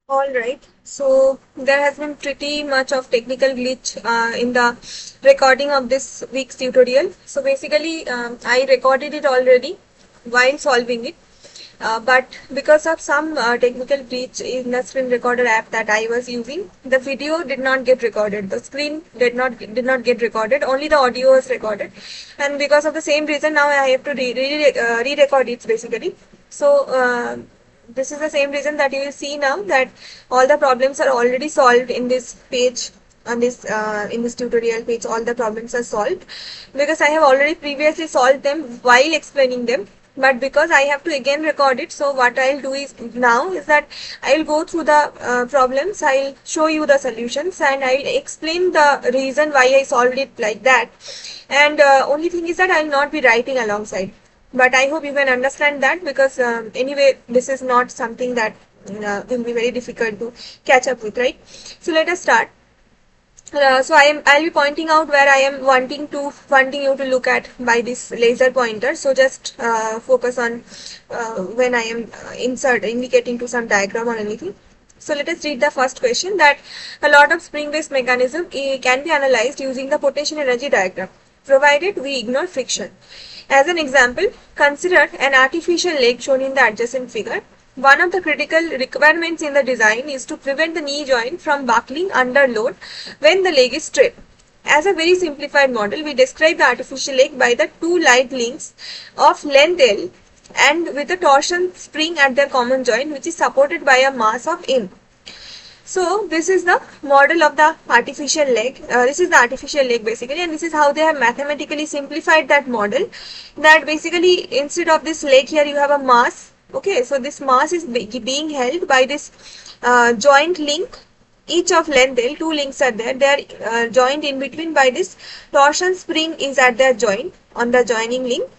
All right. So there has been pretty much of technical glitch in the recording of this week's tutorial. So basically, I recorded it already while solving it. But because of some technical glitch in the screen recorder app that I was using, the video did not get recorded. The screen did not get recorded. Only the audio was recorded, and because of the same reason, now I have to re-record it basically. So this is the same reason that you will see now that all the problems are already solved in this page. On this in this tutorial page, all the problems are solved because I have already previously solved them while explaining them. But because I have to again record it, so what I'll do is now is that I'll go through the problems, I'll show you the solutions, and I'll explain the reason why I solved it like that. And only thing is that I'll not be writing alongside, but I hope you can understand that, because anyway this is not something that will be very difficult to catch up with, right? So let us start. I'll be pointing out where I am wanting you to look at by this laser pointer. So just focus on when I am indicating to some diagram or anything. So let us read the first question, that a lot of spring-based mechanism can be analyzed using the potential energy diagram, provided we ignore friction. As an example, consider an artificial leg shown in the adjacent figure. One of the critical requirements in the design is to prevent the knee joint from buckling under load when the leg is straight. As a very simplified model, we describe the artificial leg by the two light links of length L and with a torsion spring at their common joint, which is supported by a mass of M. So this is the model of the artificial leg. This is the artificial leg basically, and this is how they have mathematically simplified that model. That basically instead of this leg here, you have a mass. Okay, so this mass is being held by this joint link, each of length L. Two links are there. They are joined in between by this torsion spring is at their joint on the joining link.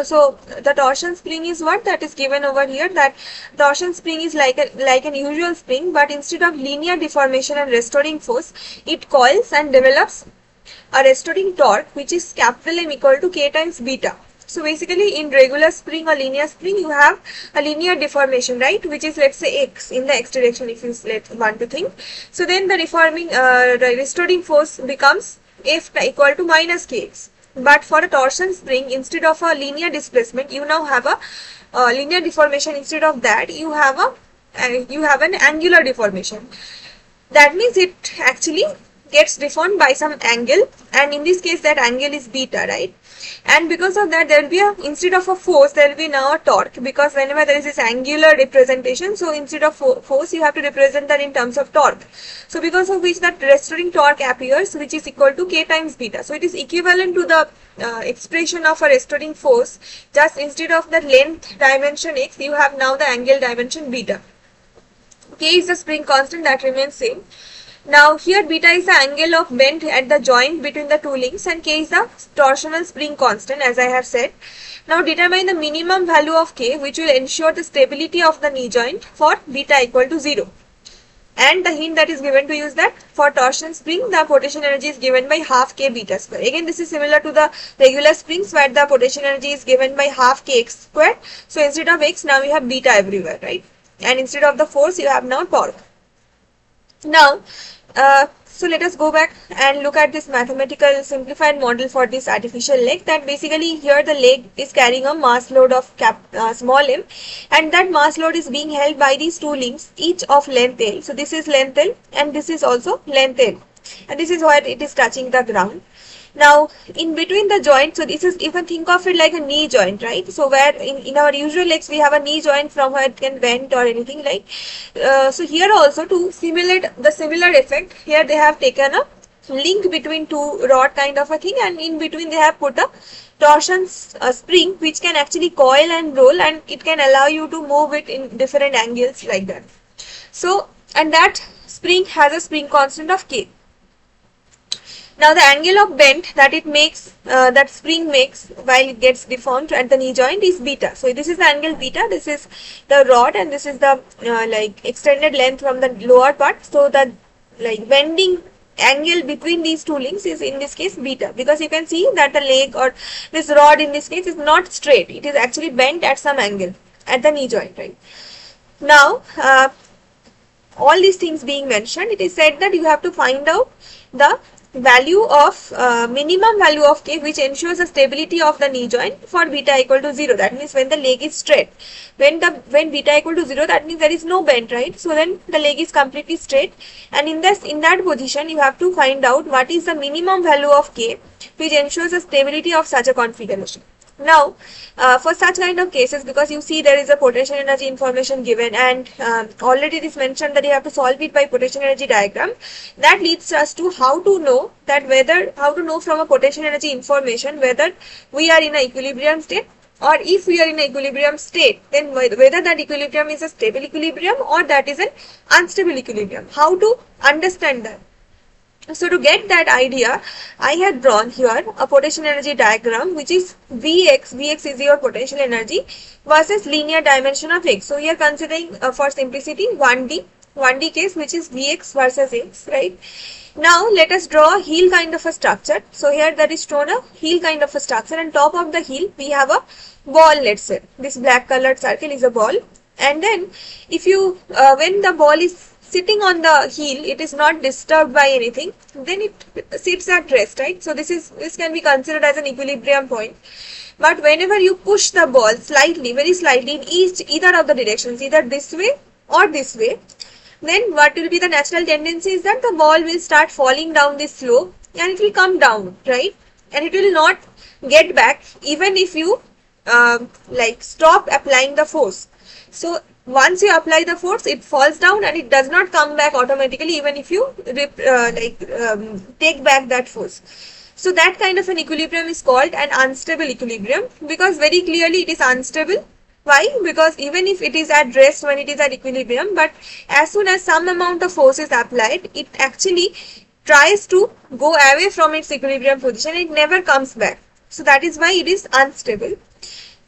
So the torsion spring is what that is given over here, that torsion spring is like an usual spring, but instead of linear deformation and restoring force, it coils and develops a restoring torque, which is capital M equal to K times beta. So basically in regular spring or linear spring, you have a linear deformation, right, which is, let's say, x in the x direction if you want to think. So then the restoring force becomes F equal to minus kx. But for a torsion spring, instead of a linear displacement, you now have a linear deformation. Instead of that, you have an angular deformation. That means it actually gets deformed by some angle, and in this case that angle is beta, right? And because of that, there will be instead of a force, there will be now a torque, because whenever there is this angular representation, so instead of force you have to represent that in terms of torque. So because of which that restoring torque appears, which is equal to K times beta. So it is equivalent to the expression of a restoring force. Just instead of the length dimension x, you have now the angle dimension beta. K is the spring constant that remains same. Now here beta is the angle of bend at the joint between the two links, and K is the torsional spring constant, as I have said. Now determine the minimum value of K, which will ensure the stability of the knee joint for beta equal to 0. And the hint that is given to you is that for torsion spring, the potential energy is given by half K beta square. Again, this is similar to the regular springs where the potential energy is given by half K x squared. So instead of x, now you have beta everywhere, right? And instead of the force, you have now torque. Now, so let us go back and look at this mathematical simplified model for this artificial leg. That basically here the leg is carrying a mass load of small m, and that mass load is being held by these two links, each of length L. So this is length L and this is also length L, and this is where it is touching the ground. Now, in between the joint, so this is, you can think of it like a knee joint, right? So where in our usual legs, we have a knee joint from where it can bend or anything like. So here also, to simulate the similar effect, here they have taken a link between two rod kind of a thing, and in between they have put a torsion spring which can actually coil and roll, and it can allow you to move it in different angles like that. So, and that spring has a spring constant of K. Now the angle of bend that it makes, that spring makes while it gets deformed at the knee joint is beta. So this is the angle beta, this is the rod, and this is the like extended length from the lower part. So the like bending angle between these two links is in this case beta, because you can see that the leg or this rod in this case is not straight, it is actually bent at some angle at the knee joint, right? Now all these things being mentioned, it is said that you have to find out the value of minimum value of K, which ensures the stability of the knee joint for beta equal to 0. That means when the leg is straight, when beta equal to 0, that means there is no bend, right? So then the leg is completely straight, and in that position you have to find out what is the minimum value of K, which ensures the stability of such a configuration. Now, for such kind of cases, because you see there is a potential energy information given, and already it is mentioned that you have to solve it by potential energy diagram, that leads us to how to know from a potential energy information whether we are in an equilibrium state, or if we are in an equilibrium state, then whether that equilibrium is a stable equilibrium or that is an unstable equilibrium. How to understand that? So to get that idea, I had drawn here a potential energy diagram, which is Vx is your potential energy versus linear dimension of x. So here considering for simplicity 1D case, which is Vx versus x, right? Now let us draw a heel kind of a structure. So here that is shown a heel kind of a structure, and top of the heel we have a ball, let's say. This black colored circle is a ball, and then if you when the ball is sitting on the heel, it is not disturbed by anything, then it sits at rest, right? So this can be considered as an equilibrium point. But whenever you push the ball slightly, very slightly in either of the directions, either this way or this way, then what will be the natural tendency is that the ball will start falling down this slope and it will come down, right? And it will not get back even if you stop applying the force. So once you apply the force, it falls down and it does not come back automatically even if you take back that force. So that kind of an equilibrium is called an unstable equilibrium, because very clearly it is unstable. Why? Because even if it is at rest when it is at equilibrium, but as soon as some amount of force is applied, it actually tries to go away from its equilibrium position. It never comes back. So that is why it is unstable.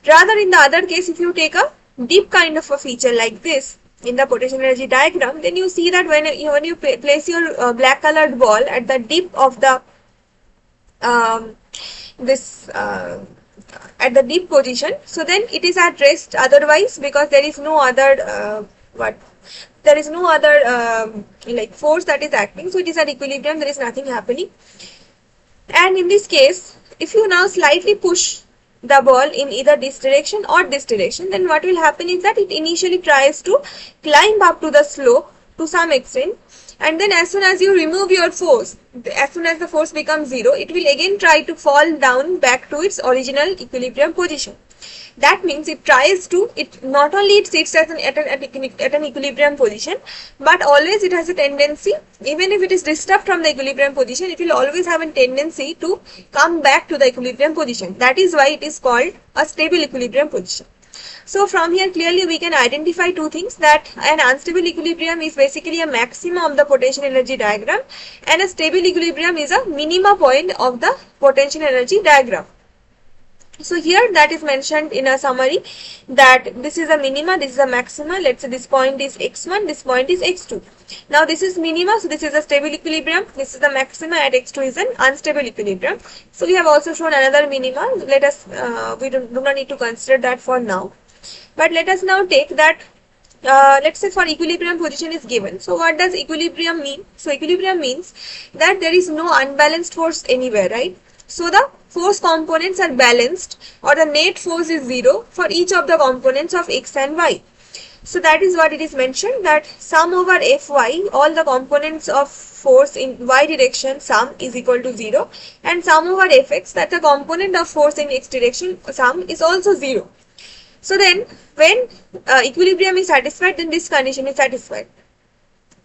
Rather, in the other case, if you take a dip kind of a feature like this in the potential energy diagram, then you see that when you place your black colored ball at the dip of the at the dip position, so then it is at rest otherwise, because there is no other force that is acting, so it is at equilibrium, there is nothing happening. And in this case, if you now slightly push the ball in either this direction or this direction, then what will happen is that it initially tries to climb up to the slope to some extent, and then as soon as you remove your force, as soon as the force becomes 0, it will again try to fall down back to its original equilibrium position. That means it not only it sits at an equilibrium position, but always it has a tendency, even if it is disturbed from the equilibrium position, it will always have a tendency to come back to the equilibrium position. That is why it is called a stable equilibrium position. So from here clearly we can identify two things, that an unstable equilibrium is basically a maxima of the potential energy diagram, and a stable equilibrium is a minima point of the potential energy diagram. So here that is mentioned in a summary that this is a minima, this is a maxima. Let's say this point is x1, this point is x2. Now this is minima, so this is a stable equilibrium. This is the maxima at x2 is an unstable equilibrium. So we have also shown another minima. Let us we do not need to consider that for now. But let us now take that. Let's say for equilibrium position is given. So what does equilibrium mean? So equilibrium means that there is no unbalanced force anywhere, right? So the force components are balanced, or the net force is 0 for each of the components of x and y. So that is what it is mentioned, that sum over Fy, all the components of force in y direction sum is equal to 0, and sum over Fx, that the component of force in x direction sum is also 0. So then when equilibrium is satisfied, then this condition is satisfied.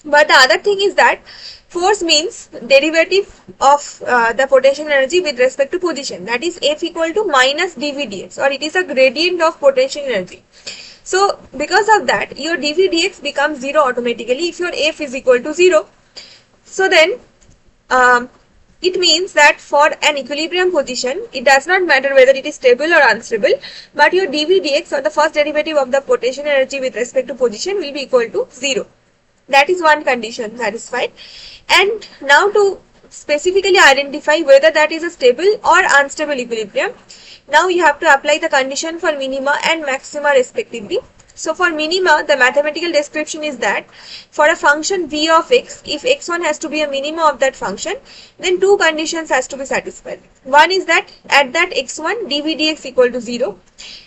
But the other thing is that force means derivative of the potential energy with respect to position, that is F equal to minus dV dx, or it is a gradient of potential energy. So because of that, your dV dx becomes 0 automatically if your F is equal to 0. So then it means that for an equilibrium position, it does not matter whether it is stable or unstable, but your dV dx, or the first derivative of the potential energy with respect to position, will be equal to 0. That is one condition satisfied. And now to specifically identify whether that is a stable or unstable equilibrium, now you have to apply the condition for minima and maxima respectively. So for minima, the mathematical description is that for a function v of x, if x1 has to be a minima of that function, then two conditions has to be satisfied. One is that at that x1 dv dx equal to 0,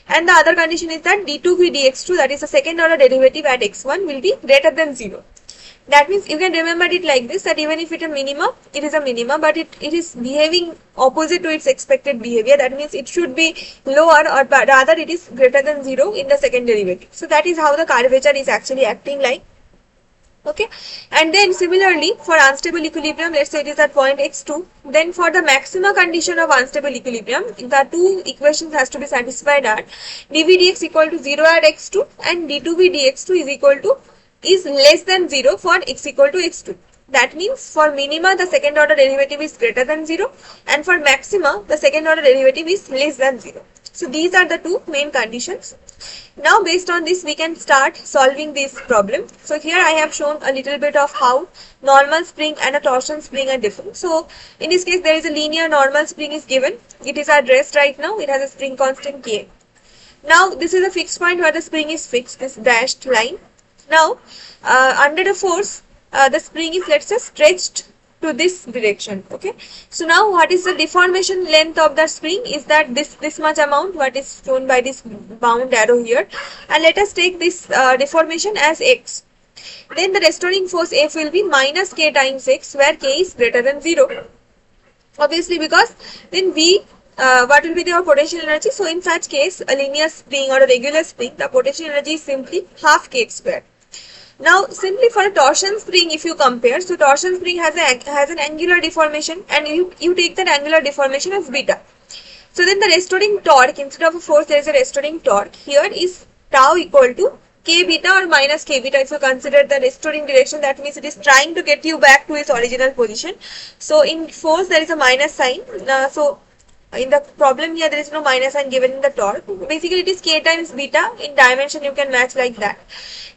and the other condition is that d2v dx2, that is the second order derivative at x1, will be greater than 0. That means you can remember it like this, that even if it is a minima, but it is behaving opposite to its expected behavior. That means it should be lower, or rather it is greater than 0 in the second derivative. So that is how the curvature is actually acting like. Okay, and then similarly for unstable equilibrium, let's say it is at point x2, then for the maxima condition of unstable equilibrium, the two equations has to be satisfied at dv dx equal to 0 at x2 and d2v dx2 is less than 0 for x equal to x2. That means for minima the second order derivative is greater than 0, and for maxima the second order derivative is less than 0. So these are the two main conditions. Now based on this we can start solving this problem. So here I have shown a little bit of how normal spring and a torsion spring are different. So in this case there is a linear normal spring is given. It is at rest right now. It has a spring constant K. Now this is a fixed point where the spring is fixed, this dashed line. Now under the force the spring is, let's say, stretched to this direction. Okay, so now what is the deformation length of the spring is that this much amount, what is shown by this bound arrow here, and let us take this deformation as x. Then the restoring force F will be minus k times x, where k is greater than 0, obviously, because then v what will be the potential energy. So in such case a linear spring or a regular spring, the potential energy is simply half k square. Now simply for a torsion spring, if you compare, so torsion spring has an angular deformation, and you take that angular deformation as beta. So then the restoring torque, instead of a force there is a restoring torque, here is tau equal to k beta or minus k beta. If you consider the restoring direction, that means it is trying to get you back to its original position. So in force there is a minus sign, so in the problem here there is no minus sign given in the torque. Basically it is k times beta. In dimension you can match like that.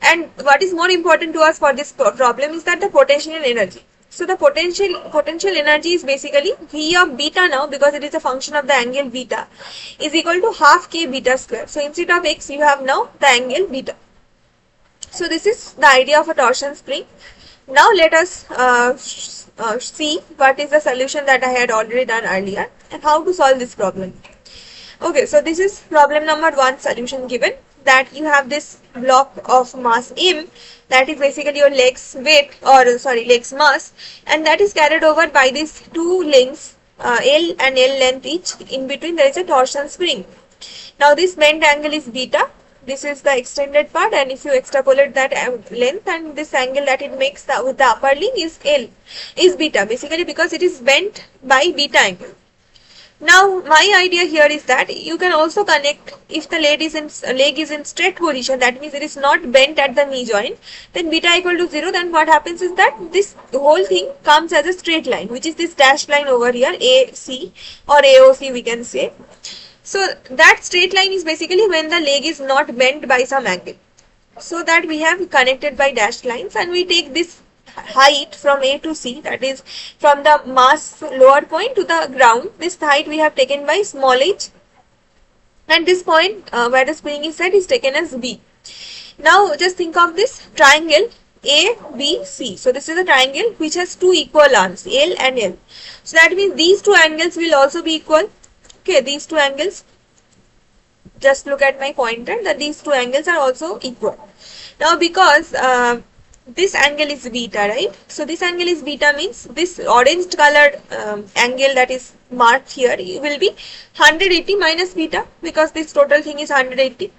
And what is more important to us for this problem is that the potential energy. So the potential energy is basically V of beta now, because it is a function of the angle beta, is equal to half k beta square. So instead of x you have now the angle beta. So this is the idea of a torsion spring. Now let us see what is the solution that I had already done earlier and how to solve this problem. Okay, so this is problem number 1 solution given, that you have this block of mass m, that is basically your leg's weight, or leg's mass, and that is carried over by these two lengths L and L length each. In between there is a torsion spring. Now this bent angle is beta. This is the extended part, and if you extrapolate that length, and this angle that it makes with the upper link is L, is beta, basically because it is bent by beta angle. Now my idea here is that you can also connect, if the leg is in straight position, that means it is not bent at the knee joint, then beta equal to 0, then what happens is that this whole thing comes as a straight line, which is this dashed line over here, AC or AOC we can say. So that straight line is basically when the leg is not bent by some angle. So that we have connected by dashed lines, and we take this height from A to C, that is from the mass lower point to the ground. This height we have taken by small h, and this point where the spring is set is taken as B. Now just think of this triangle ABC. So this is a triangle which has two equal arms, L and L. So that means these two angles will also be equal. Okay, these two angles, just look at my pointer, that these two angles are also equal. Now because this angle is beta, right? So this angle is beta means this orange colored angle that is marked here will be 180 minus beta, because this total thing is 180.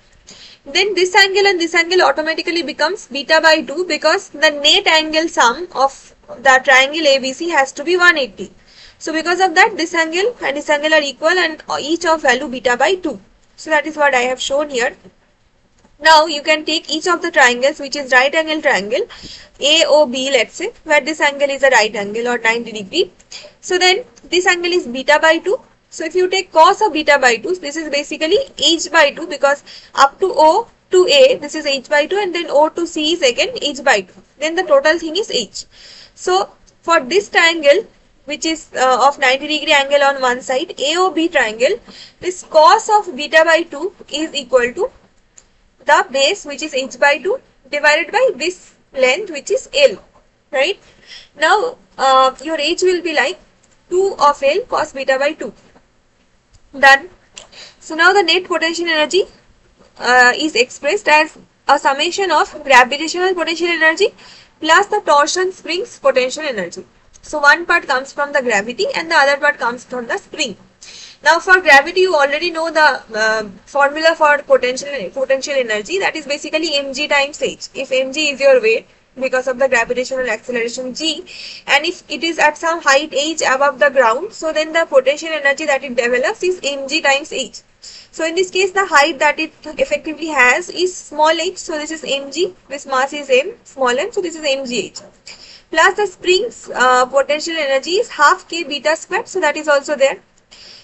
Then this angle and this angle automatically becomes beta by 2, because the net angle sum of the triangle ABC has to be 180. So because of that, this angle and this angle are equal, and each of value beta by 2. So that is what I have shown here. Now you can take each of the triangles, which is right angle triangle AOB, let's say, where this angle is a right angle or 90 degree. So then this angle is beta by 2. So if you take cos of beta by 2, this is basically h by 2, because up to O to A this is h by 2, and then O to C is again h by 2. Then the total thing is h. So for this triangle, which is of 90 degree angle on one side, AOB triangle, this cos of beta by 2 is equal to the base which is h by 2 divided by this length which is L, right? Now your h will be like 2 of L cos beta by 2. Done. So now the net potential energy is expressed as a summation of gravitational potential energy plus the torsion spring's potential energy. So one part comes from the gravity and the other part comes from the spring. Now for gravity you already know the formula for potential energy, that is basically mg times h. If mg is your weight because of the gravitational acceleration g, and if it is at some height h above the ground, so then the potential energy that it develops is mg times h. So in this case the height that it effectively has is small h, so this is mg, this mass is m, small m, so this is mgh. Plus the spring's potential energy is half k beta squared, so that is also there.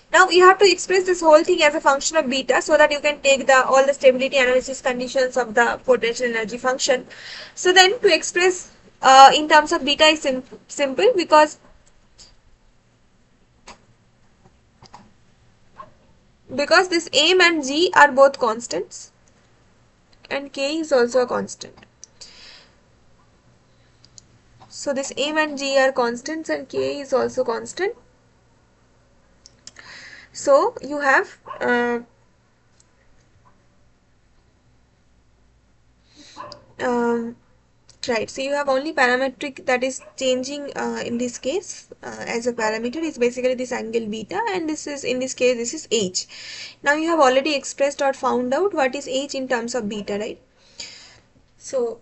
Now you have to express this whole thing as a function of beta so that you can take all the stability analysis conditions of the potential energy function. So then to express in terms of beta is simple because this m and g are both constants and k is also a constant. So this m and g are constants and k is also constant. So you have right, so you have only parametric that is changing in this case as a parameter is basically this angle beta, and this is, in this case, this is h. Now you have already expressed or found out what is h in terms of beta, right? So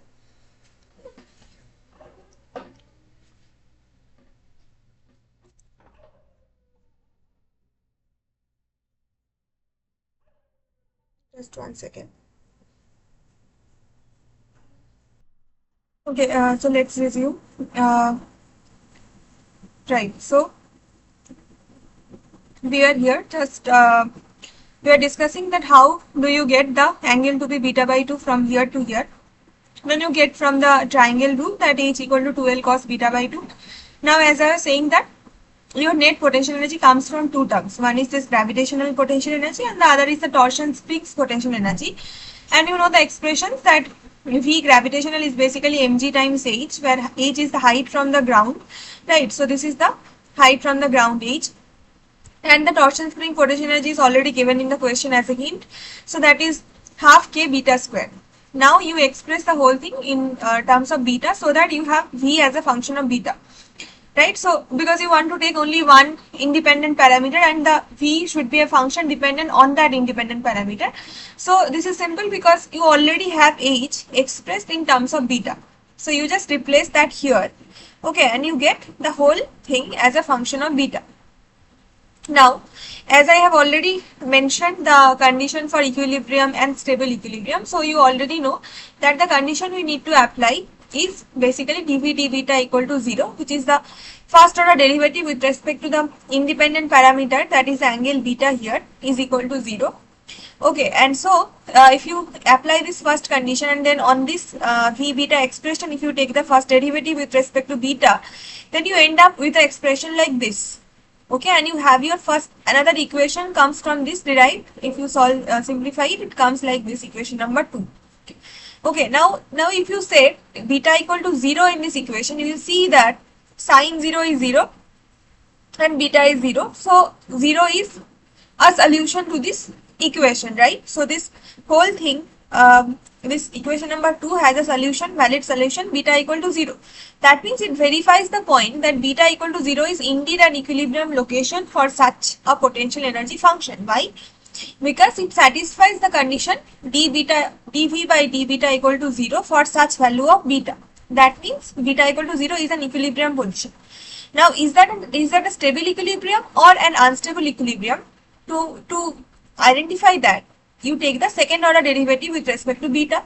just 1 second. Okay, so let's resume. Right, so we are here just we are discussing that how do you get the angle to be beta by 2 from here to here. When you get from the triangle rule that h equal to 2L cos beta by 2. Now as I was saying that your net potential energy comes from two terms. One is this gravitational potential energy and the other is the torsion spring's potential energy. And you know the expressions that V gravitational is basically mg times h, where h is the height from the ground, right? So this is the height from the ground h. And the torsion spring potential energy is already given in the question as a hint. So that is half k beta squared. Now you express the whole thing in terms of beta so that you have V as a function of beta. Right, so because you want to take only one independent parameter and the V should be a function dependent on that independent parameter. So this is simple because you already have h expressed in terms of beta. So you just replace that here. Okay, and you get the whole thing as a function of beta. Now, as I have already mentioned the condition for equilibrium and stable equilibrium, so you already know that the condition we need to apply is basically dv d beta equal to 0, which is the first order derivative with respect to the independent parameter, that is angle beta here, is equal to 0. Okay, and so if you apply this first condition and then on this v beta expression, if you take the first derivative with respect to beta, then you end up with an expression like this. Okay, and you have your first, another equation comes from this derived. If you solve simplify it, it comes like this, equation number 2. Okay, now if you say beta equal to 0 in this equation, you will see that sine 0 is 0 and beta is 0. So 0 is a solution to this equation, right? So this whole thing, this equation number 2 has a solution, valid solution, beta equal to 0. That means it verifies the point that beta equal to 0 is indeed an equilibrium location for such a potential energy function. Why? Because it satisfies the condition dv by d beta equal to 0 for such value of beta. That means beta equal to 0 is an equilibrium position. Now is that a stable equilibrium or an unstable equilibrium? To identify that, you take the second order derivative with respect to beta.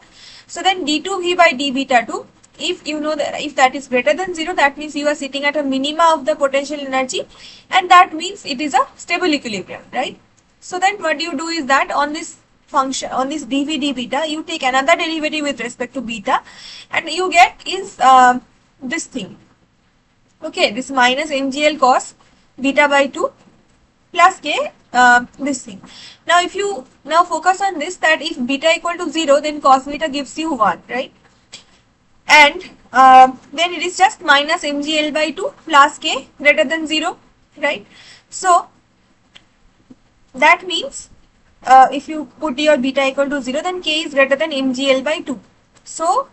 So then d2v by d beta 2, if you know that if that is greater than 0, that means you are sitting at a minima of the potential energy, and that means it is a stable equilibrium, right? So then what you do is that on this function, on this dv d beta, you take another derivative with respect to beta, and you get is this thing. Okay, this minus mgl cos beta by 2 plus k this thing. Now if you now focus on this, that if beta equal to 0, then cos beta gives you 1, right? And then it is just minus mgl by 2 plus k greater than 0, right? So that means if you put your beta equal to 0, then k is greater than mgl by 2. So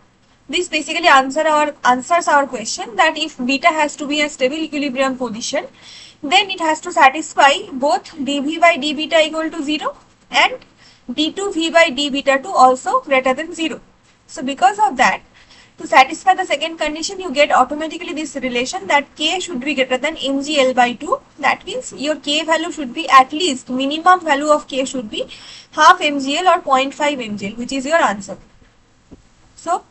this basically answers our question that if beta has to be a stable equilibrium position, then it has to satisfy both dv by d beta equal to 0 and d2v by d beta 2 also greater than 0. So because of that, to satisfy the second condition, you get automatically this relation that k should be greater than mgl by 2. That means your k value should be, at least minimum value of k should be half mgl or 0.5 mgl, which is your answer. So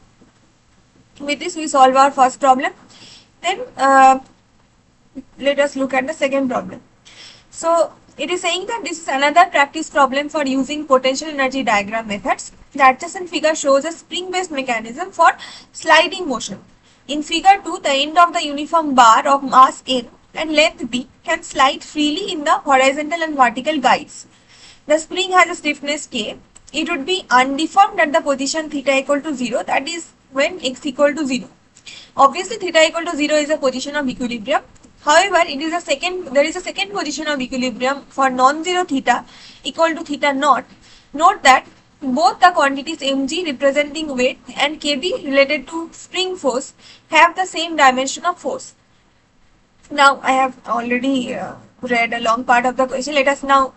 with this we solve our first problem. Then let us look at the second problem. So it is saying that this is another practice problem for using potential energy diagram methods. The adjacent figure shows a spring-based mechanism for sliding motion. In figure 2, the end of the uniform bar of mass n and length b can slide freely in the horizontal and vertical guides. The spring has a stiffness k. It would be undeformed at the position theta equal to 0, that is when x equal to 0. Obviously theta equal to 0 is a position of equilibrium. However, there is a second position of equilibrium for non-zero theta equal to theta naught. Note that both the quantities mg representing weight and kb related to spring force have the same dimension of force. Now I have already read a long part of the question. Let us now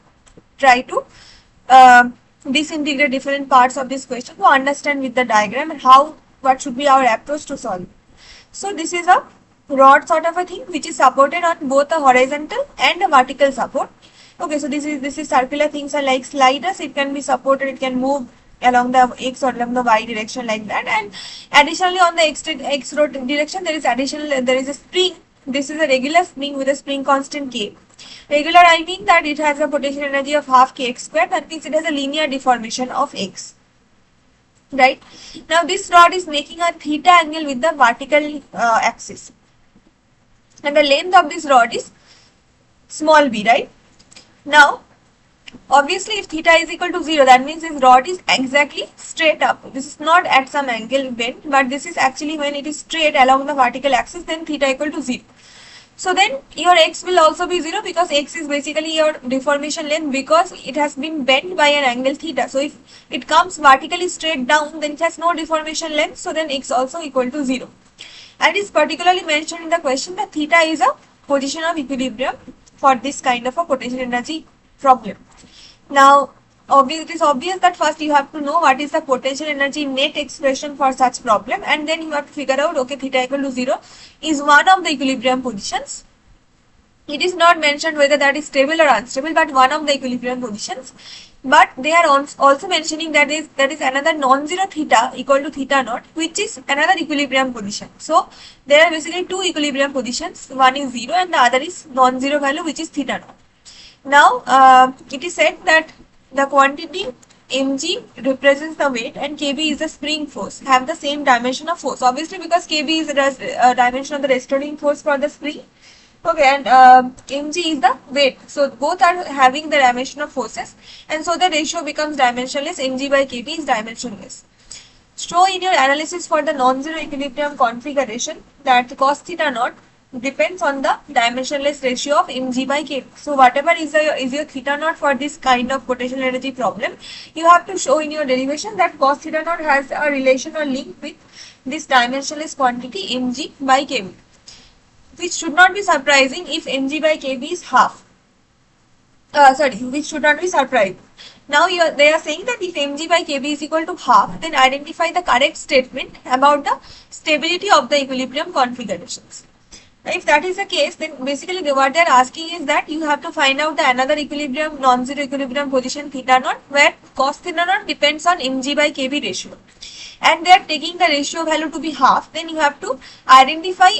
try to disintegrate different parts of this question to understand with the diagram and what should be our approach to solve. So this is a rod sort of a thing which is supported on both a horizontal and a vertical support. Okay, so this is circular things are like sliders. It can be supported, it can move along the x or along the y direction like that. And additionally on the x road direction there is a spring. This is a regular spring with a spring constant k. Regular, I mean that it has a potential energy of half kx square. That means it has a linear deformation of x. Right? Now this rod is making a theta angle with the vertical axis. And the length of this rod is small b, right? Now, obviously if theta is equal to 0, that means this rod is exactly straight up. This is not at some angle bend, but this is actually when it is straight along the vertical axis, then theta equal to 0. So then your x will also be 0 because x is basically your deformation length because it has been bent by an angle theta. So if it comes vertically straight down, then it has no deformation length, so then x also equal to 0. And it is particularly mentioned in the question that theta is a position of equilibrium for this kind of a potential energy problem. Now, it is obvious that first you have to know what is the potential energy net expression for such problem, and then you have to figure out, okay, theta equal to 0 is one of the equilibrium positions. It is not mentioned whether that is stable or unstable, but one of the equilibrium positions. But they are also mentioning that there is another non-zero theta equal to theta naught, which is another equilibrium position. So there are basically two equilibrium positions. One is 0 and the other is non-zero value, which is theta naught. Now it is said that the quantity mg represents the weight and kb is the spring force, have the same dimension of force. Obviously because kb is the dimension of the restoring force for the spring. Okay, and mg is the weight. So both are having the dimension of forces, and so the ratio becomes dimensionless. Mg by kb is dimensionless. Show in your analysis for the non-zero equilibrium configuration that cos theta naught depends on the dimensionless ratio of mg by kb. So whatever is your theta naught for this kind of potential energy problem, you have to show in your derivation that cos theta naught has a relation or link with this dimensionless quantity mg by kb, which should not be surprising if mg by kb is half. Which should not be surprising. Now they are saying that if mg by kb is equal to half, then identify the correct statement about the stability of the equilibrium configurations. If that is the case, then basically what they are asking is that you have to find out the another equilibrium, non-zero equilibrium position theta naught, where cos theta naught depends on mg by kb ratio. And they are taking the ratio value to be half, then you have to identify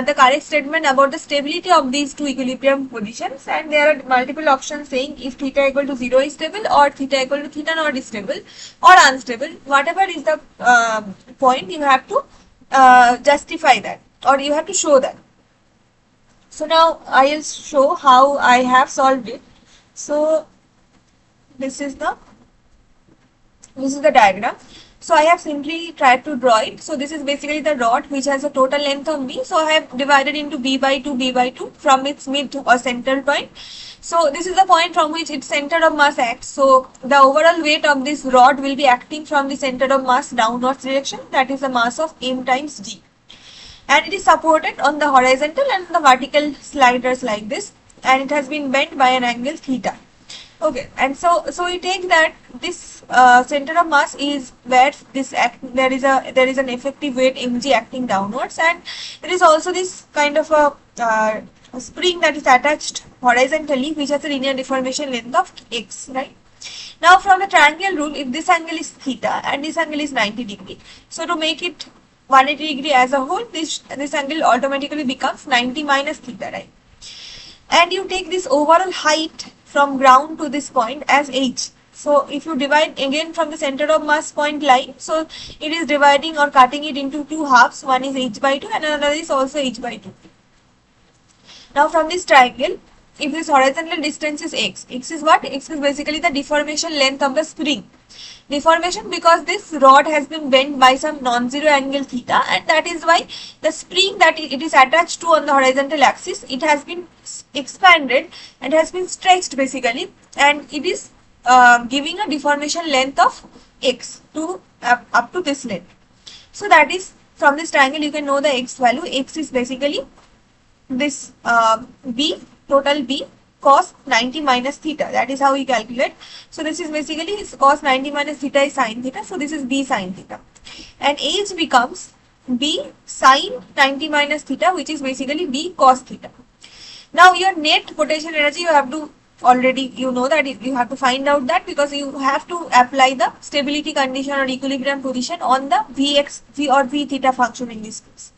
the correct statement about the stability of these two equilibrium positions, and there are multiple options saying if theta equal to 0 is stable or theta equal to theta naught is stable or unstable. Whatever is the point, you have to justify that, or you have to show that. So now I will show how I have solved it. So this is the diagram. So I have simply tried to draw it. So this is basically the rod which has a total length of b. So I have divided into b by 2 from its mid or center point. So this is the point from which its center of mass acts. So the overall weight of this rod will be acting from the center of mass downwards direction. That is the mass of m times g. And it is supported on the horizontal and the vertical sliders like this. And it has been bent by an angle theta. Okay, and so we take that this center of mass is where there is an effective weight mg acting downwards, and there is also this kind of a spring that is attached horizontally, which has a linear deformation length of x, right? Now from the triangle rule, if this angle is theta and this angle is 90 degree, so to make it 180 degree as a whole, this angle automatically becomes 90 minus theta, right? And you take this overall height from ground to this point as h. So if you divide again from the center of mass point line, so it is dividing or cutting it into two halves. One is h by 2 and another is also h by 2. Now from this triangle, if this horizontal distance is x is what? X is basically the deformation length of the spring. Deformation because this rod has been bent by some non-zero angle theta, and that is why the spring that it is attached to on the horizontal axis, it has been expanded and has been stretched basically, and it is giving a deformation length of x to up to this length. So that is, from this triangle you can know the x value. X is basically this b, total b cos 90 minus theta. That is how we calculate. So this is basically cos 90 minus theta is sin theta. So this is b sin theta. And h becomes b sin 90 minus theta, which is basically b cos theta. Now your net potential energy, you have to already, you know that you have to find out that, because you have to apply the stability condition or equilibrium position on the vx, v or v theta function in this case.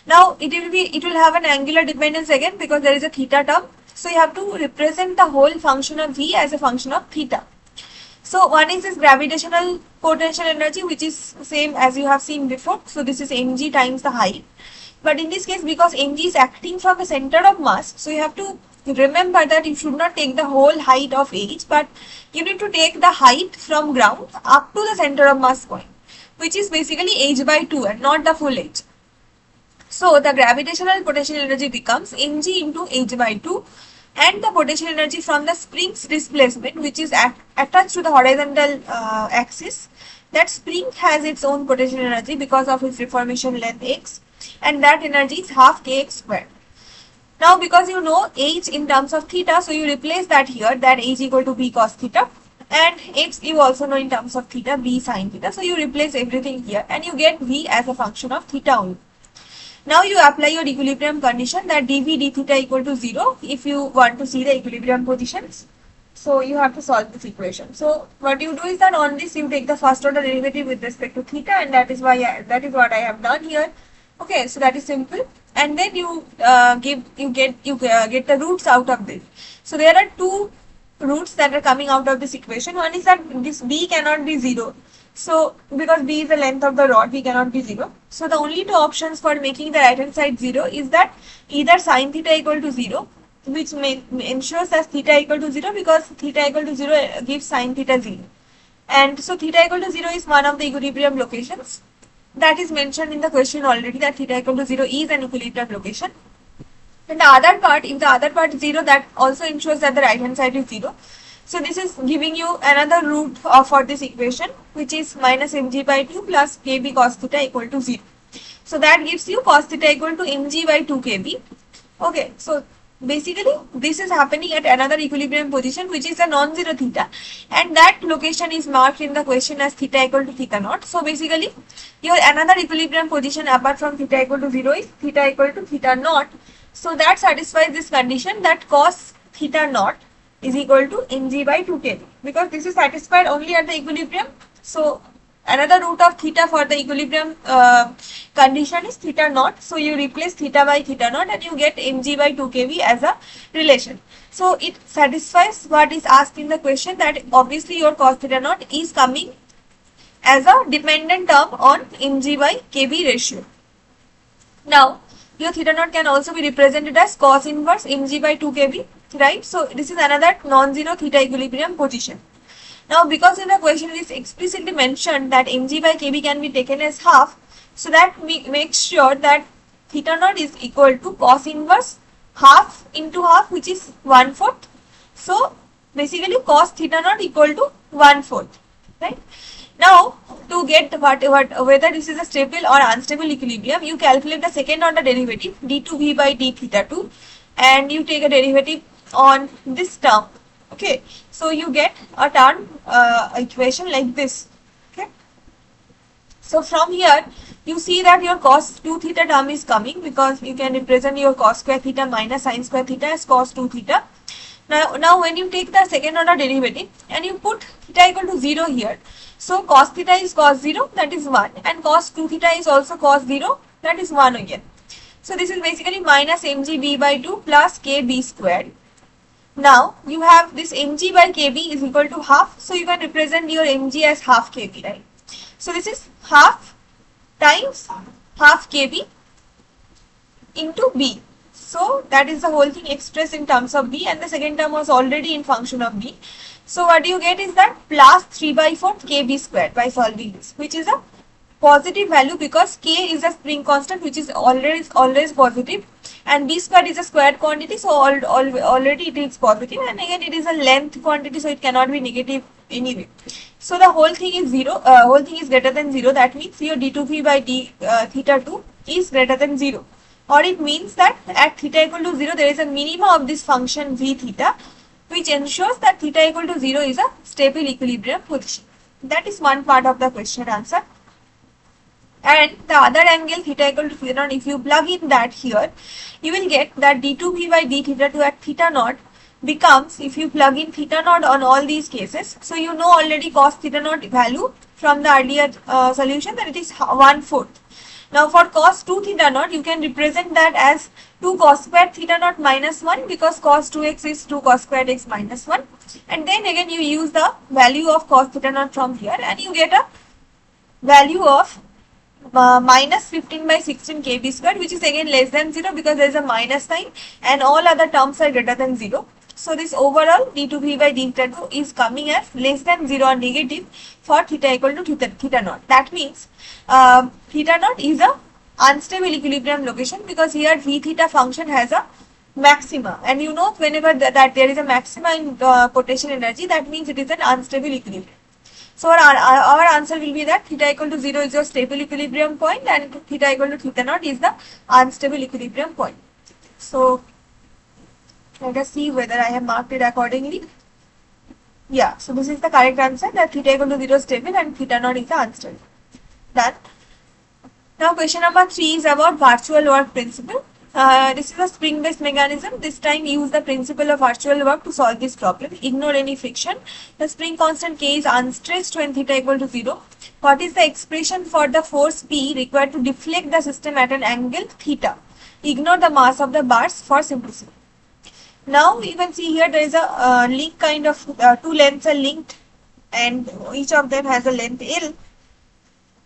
Now it will have an angular dependence again because there is a theta term. So you have to represent the whole function of v as a function of theta. So one is this gravitational potential energy, which is same as you have seen before. So this is mg times the height. But in this case, because mg is acting from the center of mass, so you have to remember that you should not take the whole height of h, but you need to take the height from ground up to the center of mass point, which is basically h by 2 and not the full h. So the gravitational potential energy becomes mg into h by 2, and the potential energy from the spring's displacement, which is attached to the horizontal axis, that spring has its own potential energy because of its deformation length x, and that energy is half kx squared. Now because you know h in terms of theta, so you replace that here, that h equal to b cos theta, and x you also know in terms of theta, b sin theta. So you replace everything here and you get v as a function of theta only. Now you apply your equilibrium condition, that dv d theta equal to 0 if you want to see the equilibrium positions. So you have to solve this equation. So what you do is that on this you take the first order derivative with respect to theta, and that is what I have done here. Okay, so that is simple. And then you get the roots out of this. So there are two roots that are coming out of this equation. One is that this b cannot be 0. So because b is the length of the rod, b cannot be 0. So the only two options for making the right hand side 0 is that either sin theta equal to 0, which ensures that theta equal to 0, because theta equal to 0 gives sin theta 0. And so theta equal to 0 is one of the equilibrium locations. That is mentioned in the question already, that theta equal to 0 is an equilibrium location. And the other part, if the other part is 0, that also ensures that the right hand side is 0. So this is giving you another root for this equation, which is minus mg by 2 plus kb cos theta equal to 0. So that gives you cos theta equal to mg by 2 kb. Okay, so basically this is happening at another equilibrium position, which is a non-zero theta, and that location is marked in the question as theta equal to theta naught. So basically your another equilibrium position apart from theta equal to 0 is theta equal to theta naught. So that satisfies this condition, that cos theta naught is equal to mg by 2 kb, because this is satisfied only at the equilibrium. So another root of theta for the equilibrium condition is theta naught. So you replace theta by theta naught and you get mg by 2 kb as a relation. So it satisfies what is asked in the question, that obviously your cos theta naught is coming as a dependent term on mg by kb ratio. Now your theta naught can also be represented as cos inverse mg by 2 kb. right? So this is another non-zero theta equilibrium position. Now, because in the question it is explicitly mentioned that mg by kb can be taken as half, so that we make sure that theta naught is equal to cos inverse half into half, which is 1/4. So basically cos theta naught equal to 1/4, right? Now, to get whether this is a stable or unstable equilibrium, you calculate the second order derivative d2v by d theta 2, and you take a derivative on this term. Okay, so you get a term equation like this. Okay, so from here you see that your cos 2 theta term is coming, because you can represent your cos square theta minus sin square theta as cos 2 theta. Now when you take the second order derivative and you put theta equal to 0 here, so cos theta is cos 0, that is 1, and cos 2 theta is also cos 0, that is 1 again. So this is basically minus mgb by 2 plus kb squared. Now you have this mg by kb is equal to half, so you can represent your mg as half kb, right? So this is half times half kb into b. So that is the whole thing expressed in terms of b, and the second term was already in function of b. So what you get is that plus 3/4 kb squared by solving this, which is a positive value because k is a spring constant which is always positive, and b squared is a squared quantity, so already it is positive, and again it is a length quantity, so it cannot be negative anyway. So the whole thing is 0, whole thing is greater than 0. That means your d2v by d theta 2 is greater than 0, or it means that at theta equal to 0 there is a minima of this function v theta, which ensures that theta equal to 0 is a stable equilibrium position. That is one part of the question answer. And the other angle theta equal to theta naught, if you plug in that here, you will get that d2v by d theta 2 at theta naught becomes, if you plug in theta naught on all these cases, so you know already cos theta naught value from the earlier solution, that it is 1/4. Now for cos 2 theta naught, you can represent that as 2 cos square theta naught minus 1, because cos 2x is 2 cos square x minus 1, and then again you use the value of cos theta naught from here, and you get a value of minus 15 by 16 kb squared, which is again less than 0 because there is a minus sign and all other terms are greater than 0. So this overall d2v by d theta 2 is coming as less than 0 or negative for theta equal to theta naught. That means theta naught is a unstable equilibrium location, because here v theta function has a maxima, and you know whenever that there is a maxima in potential energy, that means it is an unstable equilibrium. So our answer will be that theta equal to 0 is your stable equilibrium point, and theta equal to theta naught is the unstable equilibrium point. So let us see whether I have marked it accordingly. Yeah, so this is the correct answer, that theta equal to 0 is stable and theta naught is the unstable. Done. Now question number 3 is about virtual work principle. This is a spring-based mechanism. This time use the principle of virtual work to solve this problem. Ignore any friction. The spring constant K is unstretched when theta equal to 0. What is the expression for the force P required to deflect the system at an angle theta? Ignore the mass of the bars for simplicity. Now you can see here there is a link kind of two lengths are linked, and each of them has a length L.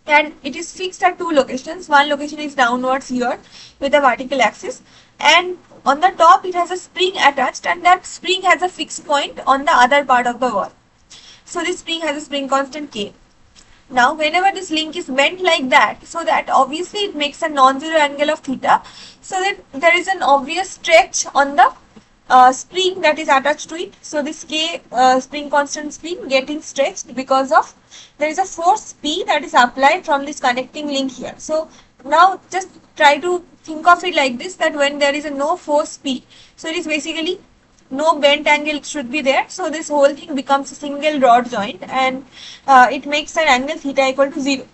And it is fixed at two locations. One location is downwards here with a vertical axis, and on the top it has a spring attached, and that spring has a fixed point on the other part of the wall. So this spring has a spring constant K. Now whenever this link is bent like that, so that obviously it makes a non-zero angle of theta, so that there is an obvious stretch on the spring that is attached to it. So this K spring constant spring getting stretched because of there is a force P that is applied from this connecting link here. So now just try to think of it like this, that when there is a no force P, so it is basically no bent angle should be there. So this whole thing becomes a single rod joint, and it makes an angle theta equal to 0.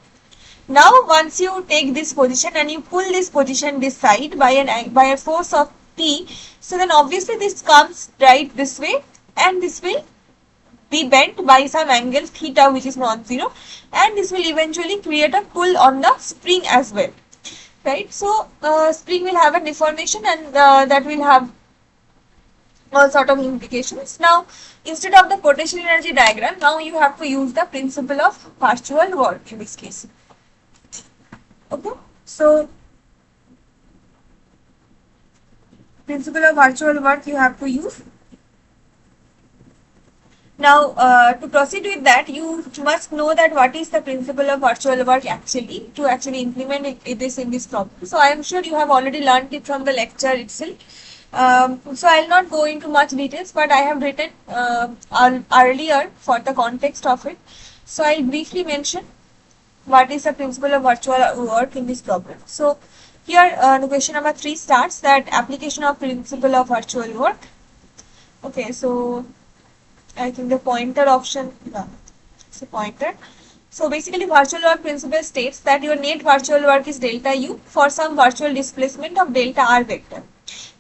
Now once you take this position and you pull this position this side by a force of P, so then obviously this comes right this way, and this will be bent by some angle theta which is non-zero, and this will eventually create a pull on the spring as well, right? So spring will have a deformation, and that will have all sort of implications. Now instead of the potential energy diagram, now you have to use the principle of virtual work in this case. Okay, so principle of virtual work you have to use. Now, to proceed with that, you must know that what is the principle of virtual work actually to actually implement this in this problem. So, I am sure you have already learned it from the lecture itself. So, I'll not go into much details, but I have written earlier for the context of it. So, I'll briefly mention what is the principle of virtual work in this problem. So, here the question number 3 starts that application of principle of virtual work. Okay, so I think the pointer option, no, it's a pointer. So basically virtual work principle states that your net virtual work is delta u for some virtual displacement of delta r vector,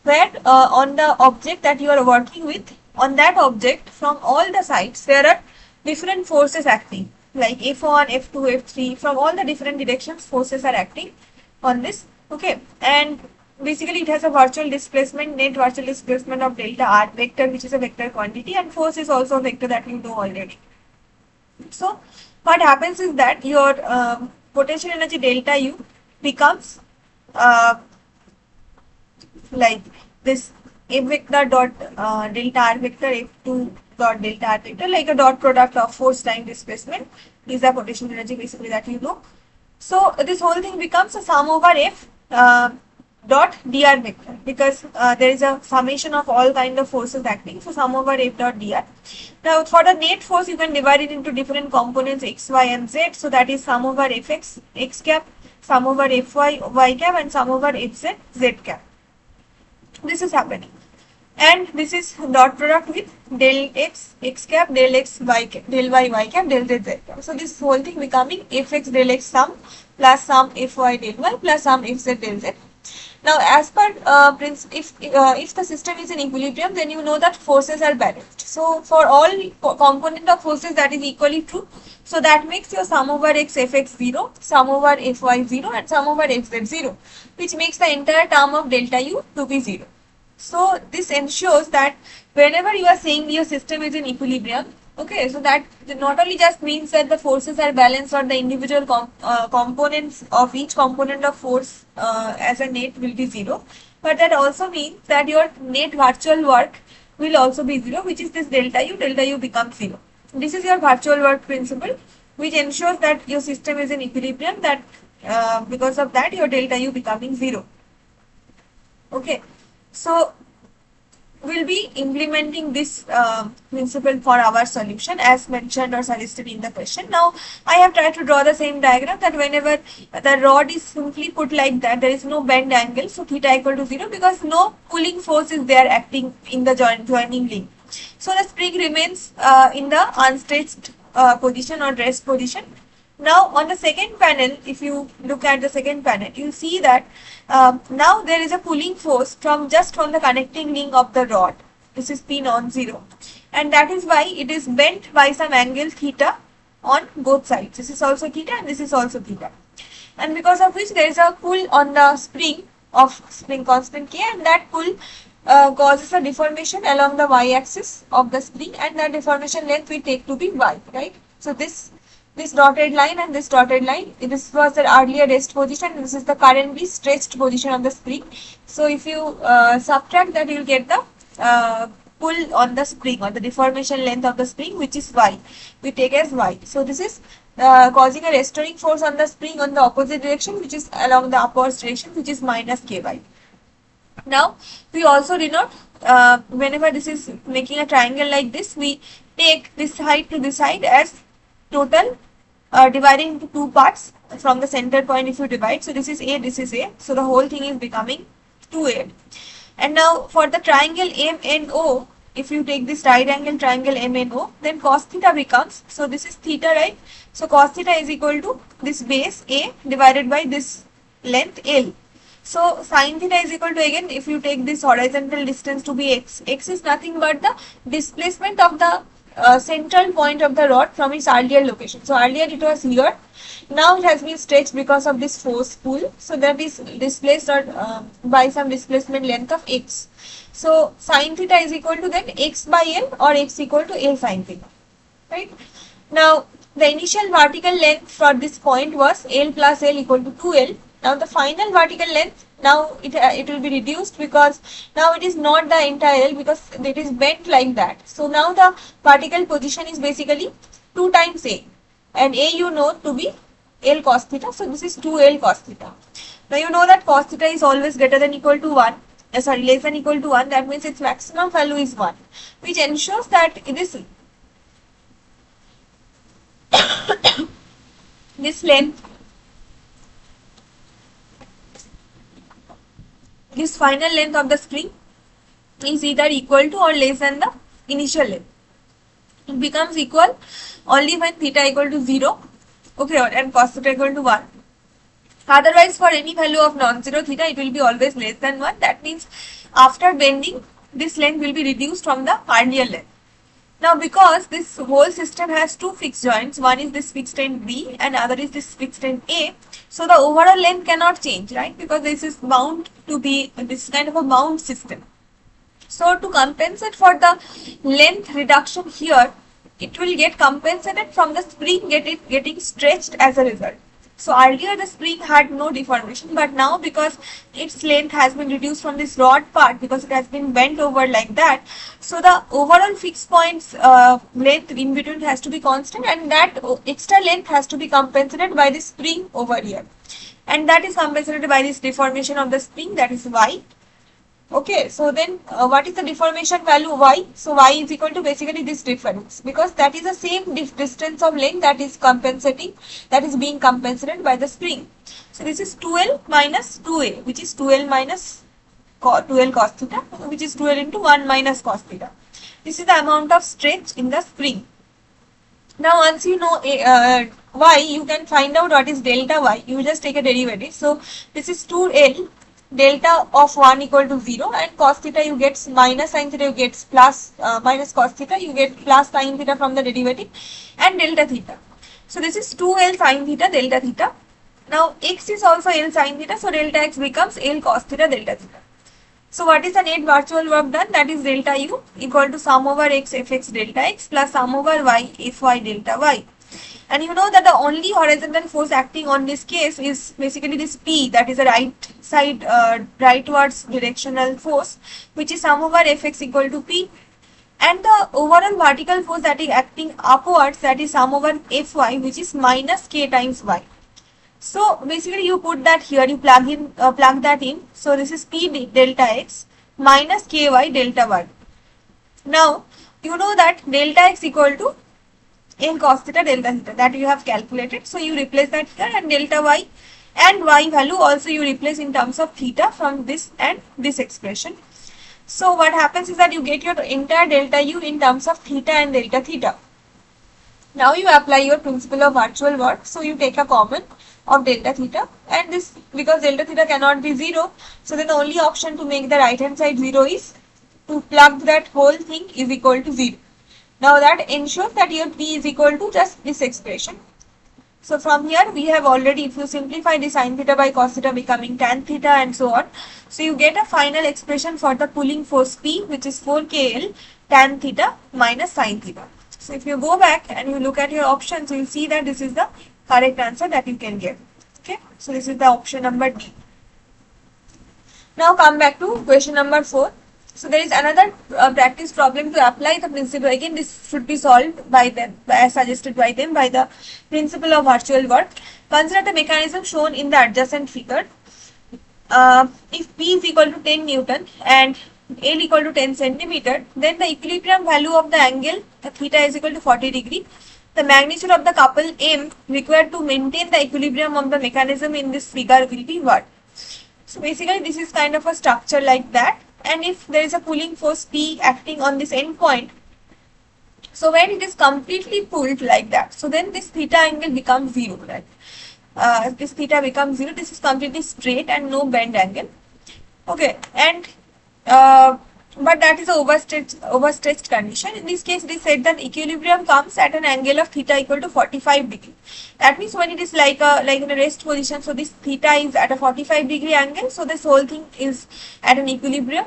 where on the object that you are working with, on that object from all the sides there are different forces acting like F1, F2, F3, from all the different directions forces are acting on this. Okay, and basically it has a virtual displacement, net virtual displacement of delta r vector, which is a vector quantity, and force is also a vector that you know already. So what happens is that your potential energy delta u becomes uh, like this F vector dot delta r vector, F2 dot delta r vector, like a dot product of force time displacement is the potential energy basically that you know. So this whole thing becomes a sum over F dot dr vector, because there is a summation of all kind of forces acting, so sum over F dot dr. Now for the net force you can divide it into different components x, y and z, so that is sum over Fx x cap, sum over Fy y cap, and sum over Fz z cap. This is happening, and this is dot product with del x x cap, del x y cap, del y cap, del z z cap. So this whole thing becoming Fx del x sum plus sum Fy del y plus sum Fz del z. Now, as per if the system is in equilibrium, then you know that forces are balanced. So for all component of forces, that is equally true. So that makes your sum over x Fx 0, sum over Fy 0, and sum over Fz 0, which makes the entire term of delta u to be 0. So this ensures that whenever you are saying your system is in equilibrium, okay, so that not only just means that the forces are balanced or the individual components of each component of force as a net will be 0, but that also means that your net virtual work will also be 0, which is this delta u becomes 0. This is your virtual work principle, which ensures that your system is in equilibrium, that because of that your delta u becoming 0. Okay, so we'll be implementing this principle for our solution as mentioned or suggested in the question. Now, I have tried to draw the same diagram, that whenever the rod is simply put like that, there is no bend angle, so theta equal to 0, because no pulling force is there acting in the joining link. So the spring remains in the unstretched position or rest position. Now on the second panel, if you look at the second panel, you see that now there is a pulling force from the connecting link of the rod. This is P non-zero, and that is why it is bent by some angle theta on both sides. This is also theta and this is also theta, and because of which there is a pull on the spring of spring constant K, and that pull causes a deformation along the y-axis of the spring, and that deformation length we take to be y, right? So this dotted line and this dotted line, this was the earlier rest position, and this is the currently stretched position of the spring. So if you subtract that, you will get the pull on the spring, or the deformation length of the spring, which is y. We take as y. So this is causing a restoring force on the spring on the opposite direction, which is along the upwards direction, which is minus ky. Now we also denote whenever this is making a triangle like this, we take this side to this side as total, dividing into two parts from the center point if you divide. So this is A, this is A. So the whole thing is becoming 2A. And now for the triangle MNO, if you take this right angle triangle MNO, then cos theta becomes, so this is theta, right? So cos theta is equal to this base A divided by this length L. So sin theta is equal to, again, if you take this horizontal distance to be x, x is nothing but the displacement of the central point of the rod from its earlier location. So earlier it was here, now it has been stretched because of this force pull, so that is displaced or by some displacement length of x. So sin theta is equal to then x by L, or x equal to L sin theta, right? Now the initial vertical length for this point was L plus L equal to 2L. Now the final vertical length now it will be reduced, because now it is not the entire L, because it is bent like that. So now the particle position is basically 2 times A, and A you know to be L cos theta. So this is 2L cos theta. Now you know that cos theta is always greater than equal to 1. Less than equal to 1. That means its maximum value is 1, which ensures that this length, this final length of the spring is either equal to or less than the initial length. It becomes equal only when theta equal to 0, okay, and cos theta equal to 1. Otherwise, for any value of non-zero theta, it will be always less than 1. That means after bending, this length will be reduced from the earlier length. Now, because this whole system has two fixed joints, one is this fixed end B and other is this fixed end A, so the overall length cannot change, right? Because this is bound to be this kind of a bound system. So, to compensate for the length reduction here, it will get compensated from the spring getting stretched as a result. So earlier the spring had no deformation, but now because its length has been reduced from this rod part, because it has been bent over like that, so the overall fixed points length in between has to be constant, and that extra length has to be compensated by the spring over here, and that is compensated by this deformation of the spring, that is y. Okay, so then what is the deformation value y? So y is equal to basically this difference, because that is the same distance of length that is compensating, that is being compensated by the spring. So this is 2L minus 2A, which is 2L minus 2L cos theta, which is 2L into 1 minus cos theta. This is the amount of stretch in the spring. Now once you know y, you can find out what is delta y. You just take a derivative. So this is 2L delta of 1 equal to 0, and cos theta you get minus sin theta, you get plus minus cos theta, you get plus sin theta from the derivative, and delta theta. So this is 2L sin theta delta theta. Now x is also L sin theta, so delta x becomes L cos theta delta theta. So what is the net virtual work done? That is delta u equal to sum over x fx delta x plus sum over y fy delta y. And you know that the only horizontal force acting on this case is basically this P, that is a right side, rightwards directional force, which is sum over Fx equal to P. And the overall vertical force that is acting upwards, that is sum over Fy, which is minus K times Y. So basically you put that here, you plug that in. So this is P delta X minus Ky delta Y. Now you know that delta X equal to L cos theta delta theta, that you have calculated. So you replace that here, and delta y and y value also you replace in terms of theta from this and this expression. So what happens is that you get your entire delta u in terms of theta and delta theta. Now you apply your principle of virtual work. So you take a common of delta theta, and this, because delta theta cannot be 0, so then the only option to make the right hand side 0 is to plug that whole thing is equal to 0. Now that ensures that your P is equal to just this expression. So from here we have already, if you simplify the sin theta by cos theta becoming tan theta and so on. So you get a final expression for the pulling force P, which is 4KL tan theta minus sin theta. So if you go back and you look at your options, you will see that this is the correct answer that you can get. Okay, so this is the option number D. Now come back to question number 4. So there is another practice problem to apply the principle. Again, this should be solved by them, as suggested by them, by the principle of virtual work. Consider the mechanism shown in the adjacent figure. If P is equal to 10 Newton and L equal to 10 centimeter, then the equilibrium value of the angle theta is equal to 40 degree. The magnitude of the couple M required to maintain the equilibrium of the mechanism in this figure will be what? So basically this is kind of a structure like that. And if there is a pulling force P acting on this end point, so when it is completely pulled like that, so then this theta angle becomes 0, right? This theta becomes 0. This is completely straight and no bend angle. Okay, and but that is a overstretched condition. In this case, it is said that equilibrium comes at an angle of theta equal to 45 degree. That means when it is like in a rest position, so this theta is at a 45 degree angle. So this whole thing is at an equilibrium,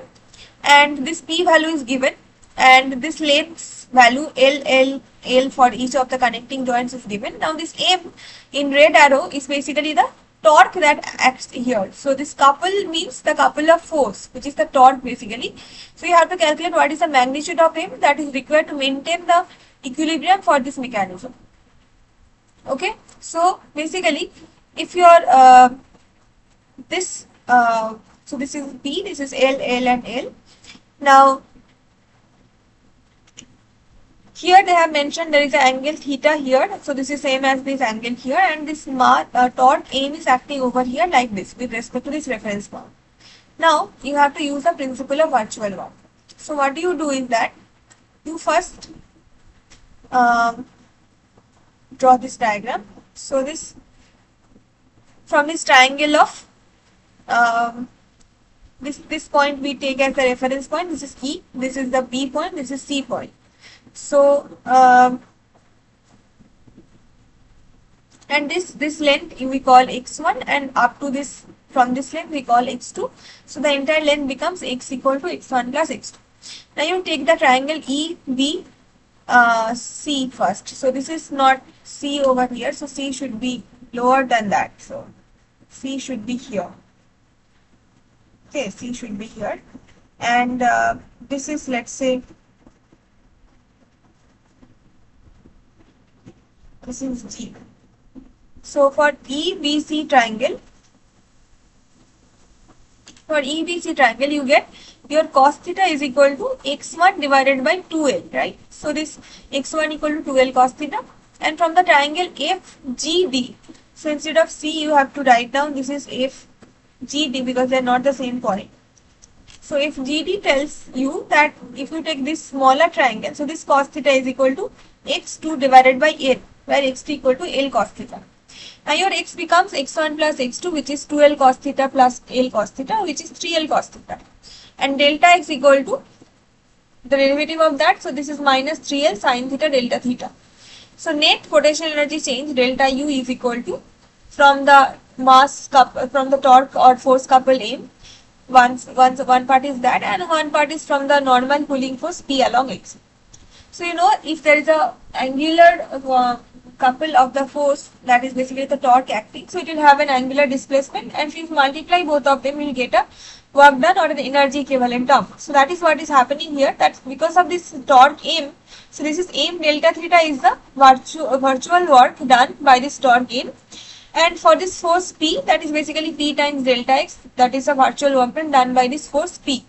and this P value is given, and this length value L for each of the connecting joints is given. Now this M in red arrow is basically the torque that acts here. So this couple means the couple of force, which is the torque basically. So you have to calculate what is the magnitude of M that is required to maintain the equilibrium for this mechanism. Okay, so basically if your so this is P, this is L, L and L. Now here they have mentioned there is an angle theta here, so this is same as this angle here, and this torque M is acting over here like this with respect to this reference mark. Now you have to use the principle of virtual work. So what do you do is that you first draw this diagram. So this, from this triangle of this point we take as the reference point. This is E, this is the B point, this is C point. So and this length we call x1, and up to this, from this length we call x2. So the entire length becomes x equal to x1 plus x2. Now you take the triangle EB C first. So this is not C over here, so C should be lower than that. So C should be here. Okay, C should be here, and this is, let's say, this is G. So for EBC triangle, you get your cos theta is equal to x1 divided by 2L, right? So this x1 equal to 2L cos theta, and from the triangle FGD, so instead of C you have to write down this is FGD because they are not the same point. So if GD tells you that if you take this smaller triangle, so this cos theta is equal to x2 divided by L, where x2 equal to L cos theta. Now your x becomes x1 plus x2, which is 2L cos theta plus L cos theta, which is 3L cos theta, and delta x equal to the derivative of that. So this is minus 3L sin theta delta theta. So net potential energy change delta U is equal to, from the mass from the torque or force couple M, one part is that, and one part is from the normal pulling force P along x. So you know, if there is a angular couple of the force, that is basically the torque acting, so it will have an angular displacement, and if you multiply both of them, you will get a work done or an energy equivalent term. So that is what is happening here, that because of this torque M, so this is M delta theta is the virtual work done by this torque M, and for this force P, that is basically P times delta x, that is a virtual work done by this force P.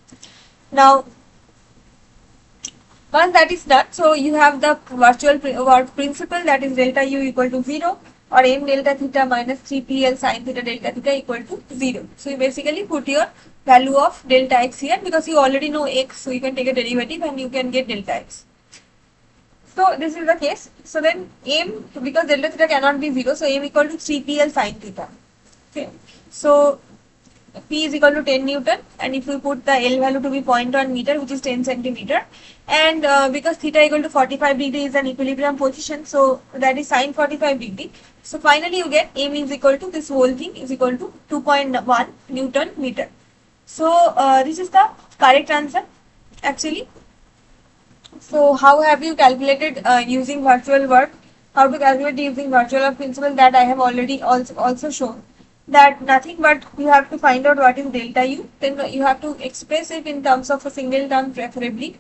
Now once that is done, so you have the virtual work principle, that is delta U equal to 0, or M delta theta minus 3PL sin theta delta theta equal to 0. So you basically put your value of delta x here, because you already know x, so you can take a derivative and you can get delta x. So this is the case. So then M, because delta theta cannot be 0, so M equal to 3PL sin theta. Okay. So P is equal to 10 Newton, and if we put the L value to be 0.1 meter, which is 10 centimeter, and because theta equal to 45 degree is an equilibrium position, so that is sin 45 degree. So finally you get M is equal to, this whole thing is equal to 2.1 Newton meter. So this is the correct answer actually. So how have you calculated using virtual work? How to calculate using virtual work principle, that I have already also shown. That nothing but you have to find out what is delta U, then you have to express it in terms of a single term preferably,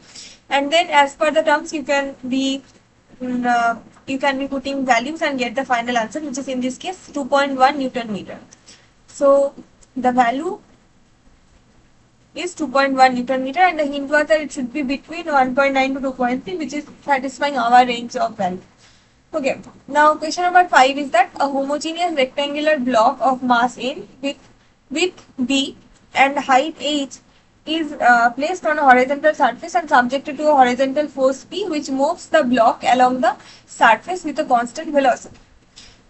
and then as per the terms you can be putting values and get the final answer, which is in this case 2.1 Newton meter. So the value is 2.1 Newton meter, and the hint was that it should be between 1.9 to 2.3, which is satisfying our range of value. Okay, now question number 5 is that a homogeneous rectangular block of mass n with width b and height h is placed on a horizontal surface and subjected to a horizontal force P, which moves the block along the surface with a constant velocity.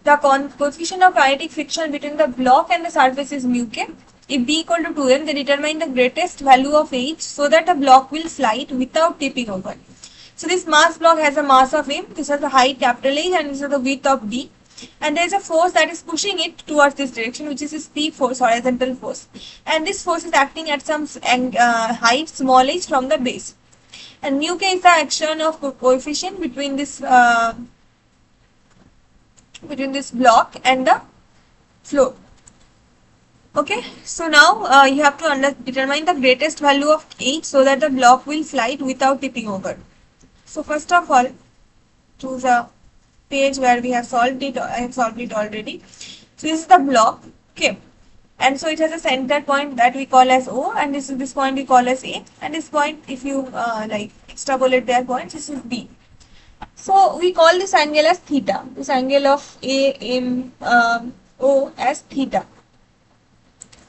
The coefficient of kinetic friction between the block and the surface is mu k. If b equal to 2m, then determine the greatest value of h so that the block will slide without tipping over. So this mass block has a mass of m, this is the height capital H, and this is the width of d, and there is a force that is pushing it towards this direction, which is this P force, horizontal force, and this force is acting at some height small h from the base, and mu k is the action of coefficient between this block and the floor. Okay, so now you have to determine the greatest value of H so that the block will slide without tipping over. So first of all, choose a page where we have solved it. I have solved it already. So this is the block. Okay, and so it has a center point that we call as O, and this point we call as A, and this point, if you like extrapolate their points, this is B. So we call this angle as theta. This angle of O as theta.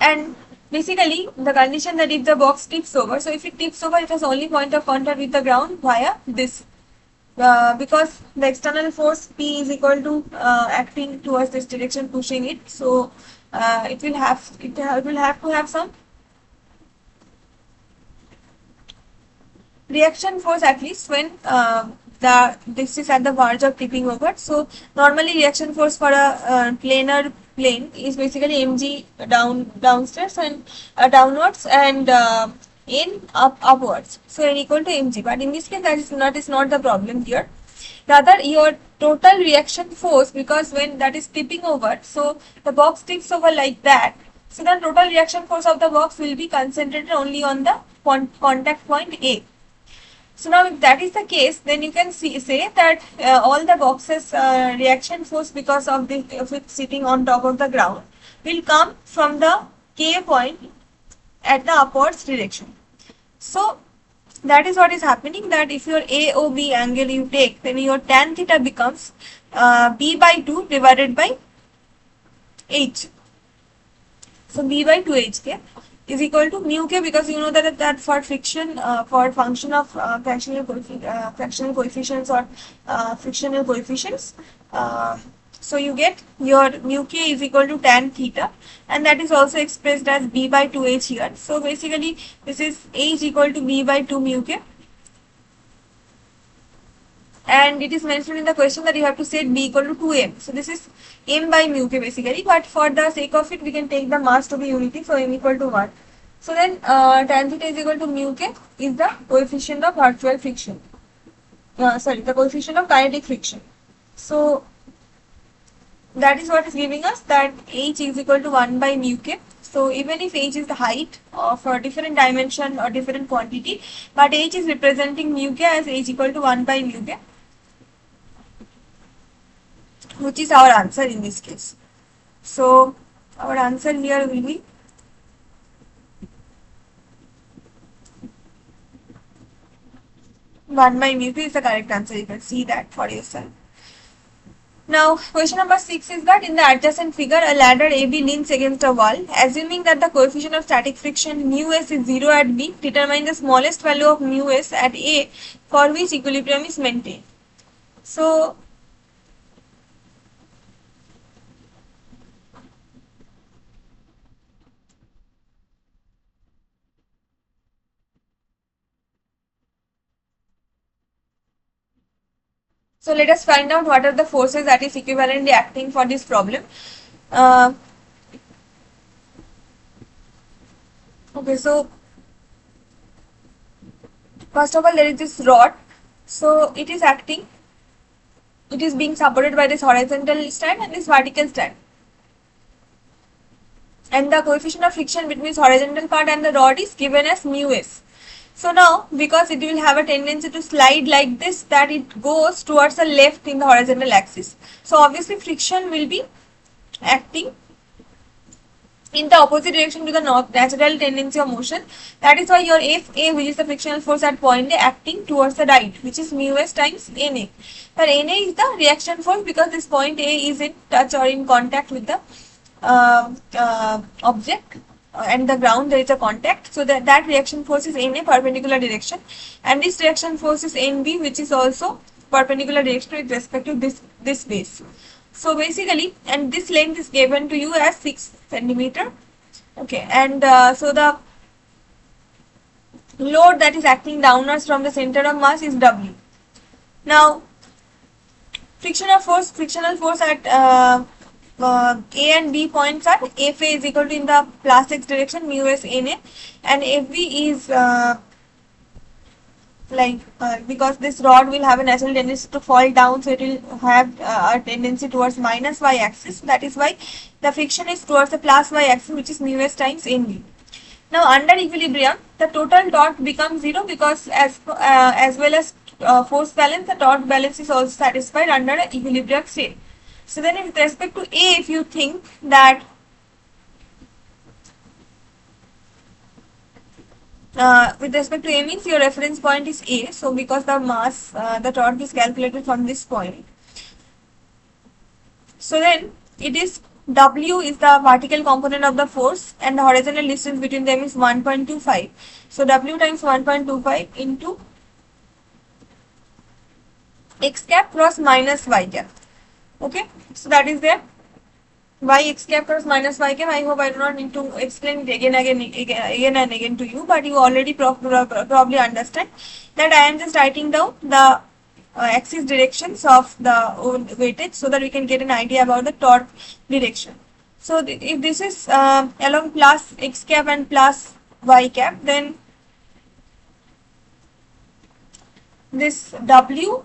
And basically the condition that if the box tips over, so if it tips over, it has only point of contact with the ground via this, because the external force P is equal to acting towards this direction, pushing it. So it will have to have some reaction force at least when this is at the verge of tipping over. So normally reaction force for a planar plane is basically mg downstairs and downwards, and n upwards. So n equal to mg. But in this case, that is not the problem here. Rather, your total reaction force, because when that is tipping over, so the box tips over like that. So the total reaction force of the box will be concentrated only on the contact point A. So now if that is the case, then you can say that all the boxes reaction force, because of it sitting on top of the ground, will come from the K point at the upwards direction. So that is what is happening, that if your AOB angle you take, then your tan theta becomes B by 2 divided by H. So B by 2H K is equal to mu K, because you know that for friction, for function of fractional coefficients or frictional coefficients, so you get your mu K is equal to tan theta, and that is also expressed as B by 2H here. So basically this is H equal to B by 2 mu K, and it is mentioned in the question that you have to set B equal to 2m. So this is m by mu K basically, but for the sake of it we can take the mass to be unity, so m equal to 1. So then tan theta is equal to mu K is the coefficient of virtual friction, the coefficient of kinetic friction. So that is what is giving us that H is equal to 1 by mu K. So even if H is the height of a different dimension or different quantity, but H is representing mu K as H equal to 1 by mu K, which is our answer in this case. So our answer here will be one by mu K is the correct answer. You can see that for yourself. Now, question number 6 is that in the adjacent figure, a ladder AB leans against a wall. Assuming that the coefficient of static friction mu s is 0 at B, determine the smallest value of mu s at A for which equilibrium is maintained. So let us find out what are the forces that is equivalently acting for this problem. Okay, so first of all, there is this rod. So it is acting. It is being supported by this horizontal stand and this vertical stand. And the coefficient of friction between this horizontal part and the rod is given as mu s. So now, because it will have a tendency to slide like this, that it goes towards the left in the horizontal axis. So obviously friction will be acting in the opposite direction to the natural tendency of motion. That is why your Fa, which is the frictional force at point A, acting towards the right, which is mu s times Na. But Na is the reaction force, because this point A is in touch or in contact with the object, and the ground there is a contact, so that reaction force is in a perpendicular direction, and this reaction force is NB, which is also perpendicular direction with respect to this base. So basically, and this length is given to you as 6 centimeter. Okay, and so the load that is acting downwards from the center of mass is W. Now, frictional force at A and B points are Fa is equal to, in the plus x direction, mu s Na, and Fb is because this rod will have a natural tendency to fall down, so it will have a tendency towards minus y axis. That is why the friction is towards the plus y axis, which is mu s times Nv. Now under equilibrium, the total torque becomes zero, because as well as force balance, the torque balance is also satisfied under an equilibrium state. So then with respect to A, if you think that with respect to A means your reference point is A, so because the mass, the torque is calculated from this point. So then it is W is the vertical component of the force, and the horizontal distance between them is 1.25. So W times 1.25 into x cap cross minus y cap. Okay, so that is there. Y x cap cross minus y cap. I hope I do not need to explain it again and again to you, but you already probably understand that I am just writing down the axis directions of the weightage, so that we can get an idea about the torque direction. So if this is along plus x cap and plus y cap, then this W,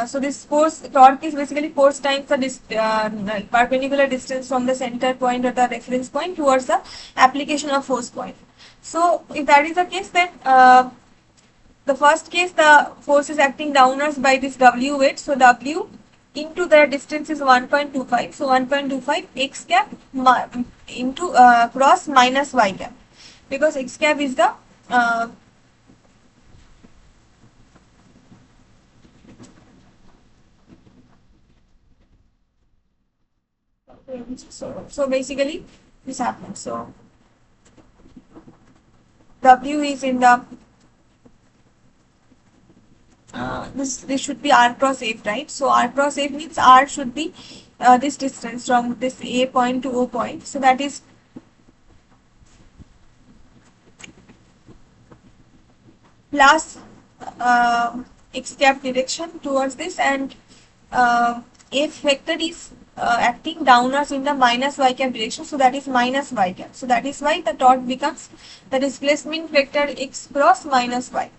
so this force torque is basically force times the perpendicular distance from the center point or the reference point towards the application of force point. So if that is the case, then the first case, the force is acting downwards by this W weight. So W into the distance is 1.25. So 1.25 x cap into cross minus y cap, because x cap is the so basically this happens. So W is in the this should be r cross f, right? So r cross f means r should be this distance from this A point to O point. So that is plus x cap direction towards this, and f vector is acting downwards in the minus y cap direction, so that is minus y cap. So that is why the torque becomes the displacement vector x cross minus y.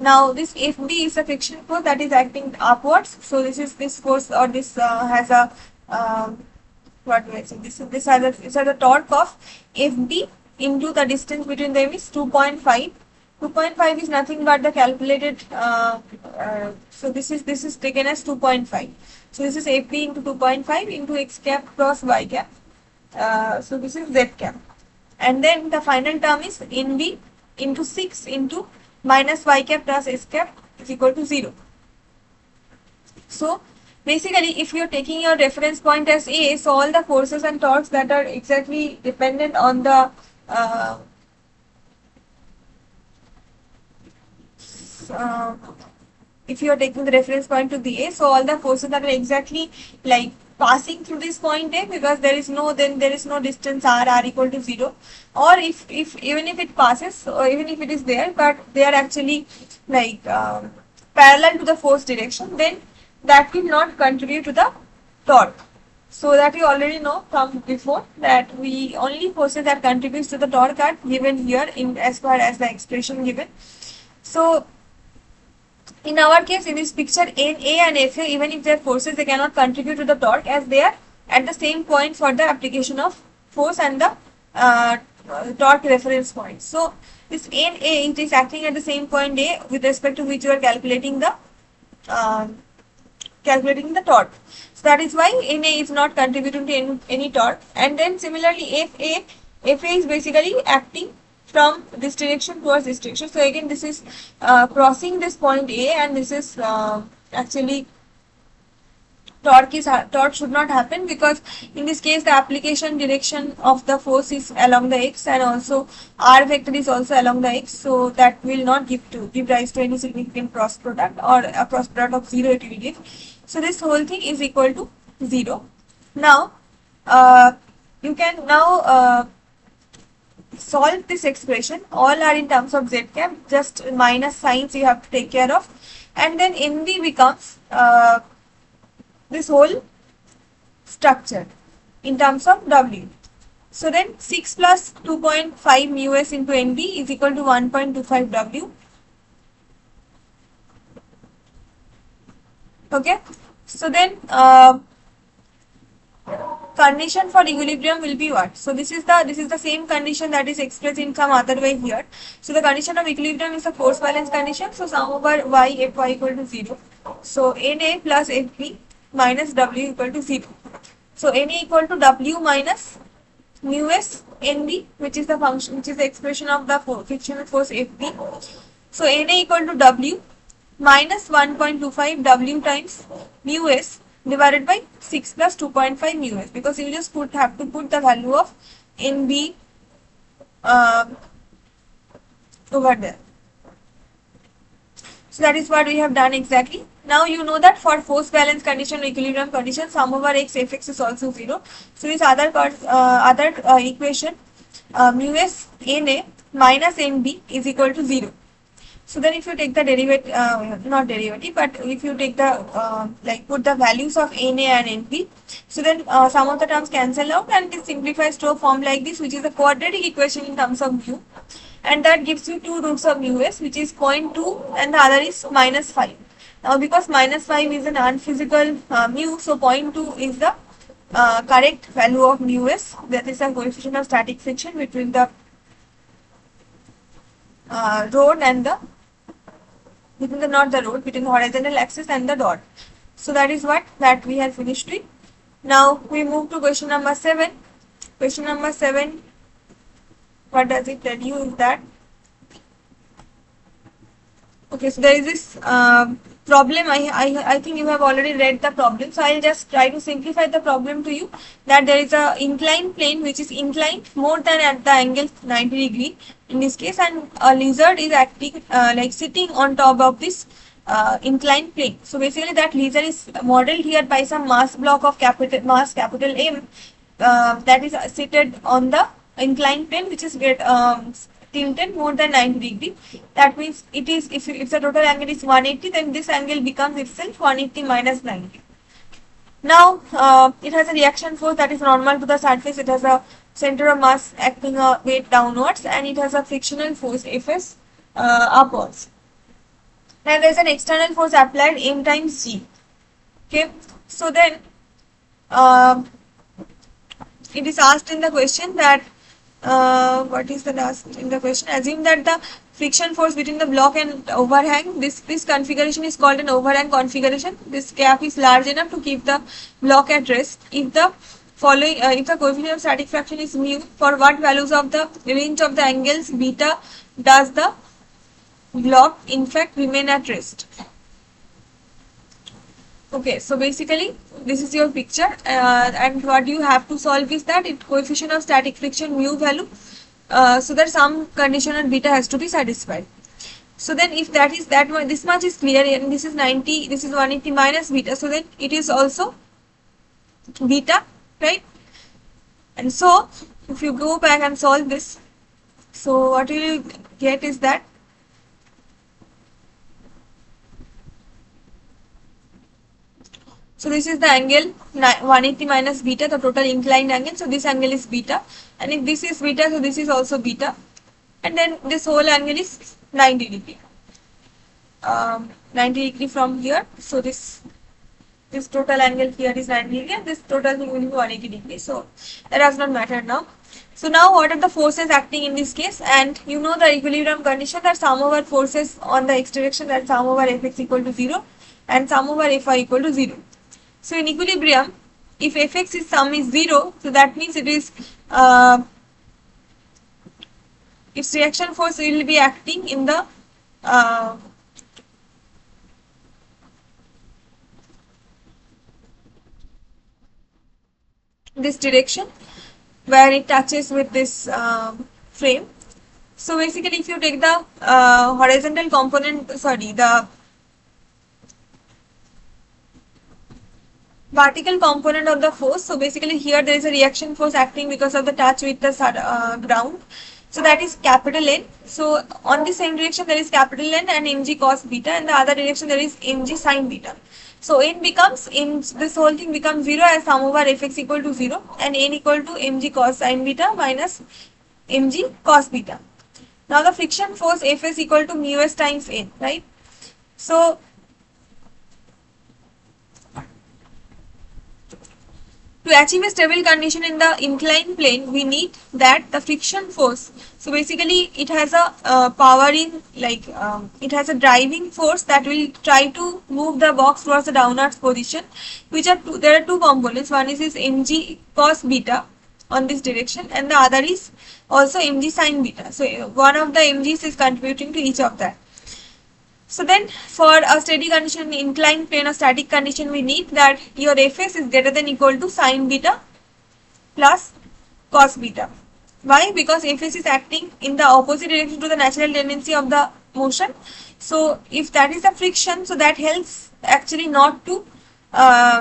Now this Fb is a friction force that is acting upwards. So this force, or this has a what do I say? This has a torque of Fb into the distance between them is 2.5. 2.5 is nothing but the calculated. So this is taken as 2.5. So this is Fb into 2.5 into x cap cross y cap. So this is z cap, and then the final term is Nv into 6 into minus y cap plus s cap is equal to 0. So basically, if you are taking your reference point as A, so all the forces and torques that are exactly dependent on the if you are taking the reference point to the A, so all the forces that are exactly like passing through this point A, because there is no distance r equal to 0, or if even if it passes, or even if it is there, but they are actually like parallel to the force direction, then that will not contribute to the torque. So that you already know from before, that we only forces that contributes to the torque are given here in as far as the expression given. So in our case, in this picture, NA and FA, even if they are forces, they cannot contribute to the torque, as they are at the same point for the application of force and the torque reference point. So this NA, it is acting at the same point A with respect to which you are calculating the torque. So that is why NA is not contributing to any torque. And then similarly, FA is basically acting from this direction towards this direction. So again, this is crossing this point A, and this is actually torque should not happen, because in this case the application direction of the force is along the x, and also r vector is also along the x, so that will not give rise to any significant cross product, or a cross product of 0 it will give. So this whole thing is equal to 0. Now you can now solve this expression. All are in terms of z cap, just minus signs you have to take care of, and then Nv becomes this whole structure in terms of W. So then 6 plus 2.5 mu s into Nv is equal to 1.25 W. Okay, so then condition for equilibrium will be what? So this is the same condition that is expressed in some other way here. So the condition of equilibrium is a force balance condition. So sum over y Fy equal to 0. So Na plus Fb minus W equal to 0. So Na equal to W minus mu s Nb, which is the function, which is the expression of the frictional force Fb. So Na equal to W minus 1.25 W times mu s divided by 6 plus 2.5 mu s, because you just have to put the value of Nb uh, over there. So that is what we have done exactly. Now you know that for force balance condition or equilibrium condition, sum over x Fx is also 0. So this other equation mu s Na minus Nb is equal to 0. So then if you take the derivative, not derivative, but if you take the, like put the values of Na and Nb, so then some of the terms cancel out and it simplifies to a form like this, which is a quadratic equation in terms of mu. And that gives you two roots of mu s, which is 0.2 and the other is minus 5. Now because minus 5 is an unphysical mu, so 0.2 is the correct value of mu s. That is the coefficient of static friction between the rod and the between the not the road, between the horizontal axis and the dot. So that is what that we have finished with. Now we move to question number 7. Question number 7, what does it tell you is that, okay, so there is this problem. I think you have already read the problem, so I'll just try to simplify the problem to you. That there is a inclined plane which is inclined more than at the angle 90 degree in this case, and a lizard is acting like sitting on top of this inclined plane. So basically that lizard is modeled here by some mass block of capital M that is seated on the inclined plane, which is tilted more than 90 degree. That means it is, if the total angle is 180, then this angle becomes itself 180 minus 90. Now it has a reaction force that is normal to the surface. It has a center of mass acting a weight downwards, and it has a frictional force Fs upwards. And there is an external force applied M times G. Okay, so then it is asked in the question that what is the last in the question? Assume that the friction force between the block and overhang, this configuration is called an overhang configuration. This gap is large enough to keep the block at rest. If the following, if the coefficient of static fraction is mu, for what values of the range of the angles beta does the block in fact remain at rest? Okay, so basically this is your picture, and what you have to solve is that it coefficient of static friction mu value, so that some conditional beta has to be satisfied. So then if that is that much, this much is clear, and this is 90, this is 180 minus beta, so then it is also beta, right? And so if you go back and solve this, so what you will get is that so this is the angle 180 minus beta, the total inclined angle. So this angle is beta, and if this is beta, so this is also beta, and then this whole angle is 90 degree. 90 degree from here. So this total angle here is 90 degree, and this total thing will be 180 degree. So that does not matter now. So now what are the forces acting in this case? And you know the equilibrium condition, that sum over forces on the x direction, that sum over Fx equal to 0 and sum over Fy equal to 0. So in equilibrium, if Fx is sum is 0, so that means it is its reaction force will be acting in the this direction where it touches with this frame. So basically, if you take the horizontal component, sorry, the vertical component of the force. So basically here there is a reaction force acting because of the touch with the ground. So that is capital N. So on the same direction there is capital N and mg cos beta, and the other direction there is mg sin beta. So n becomes, in this whole thing becomes 0 as sum over Fx equal to 0, and n equal to mg cos sin beta minus mg cos beta. Now the friction force Fs equal to mu s times n, right? So To achieve a stable condition in the inclined plane, we need that the friction force. So basically, it has a powering, like it has a driving force that will try to move the box towards the downwards position. Which are there are two components. One is mg cos beta on this direction, and the other is also mg sin beta. So one of the mg's is contributing to each of that. So then for a steady condition, inclined plane or static condition, we need that your Fs is greater than equal to sin beta plus cos beta. Why? Because Fs is acting in the opposite direction to the natural tendency of the motion. So if that is the friction, so that helps actually not to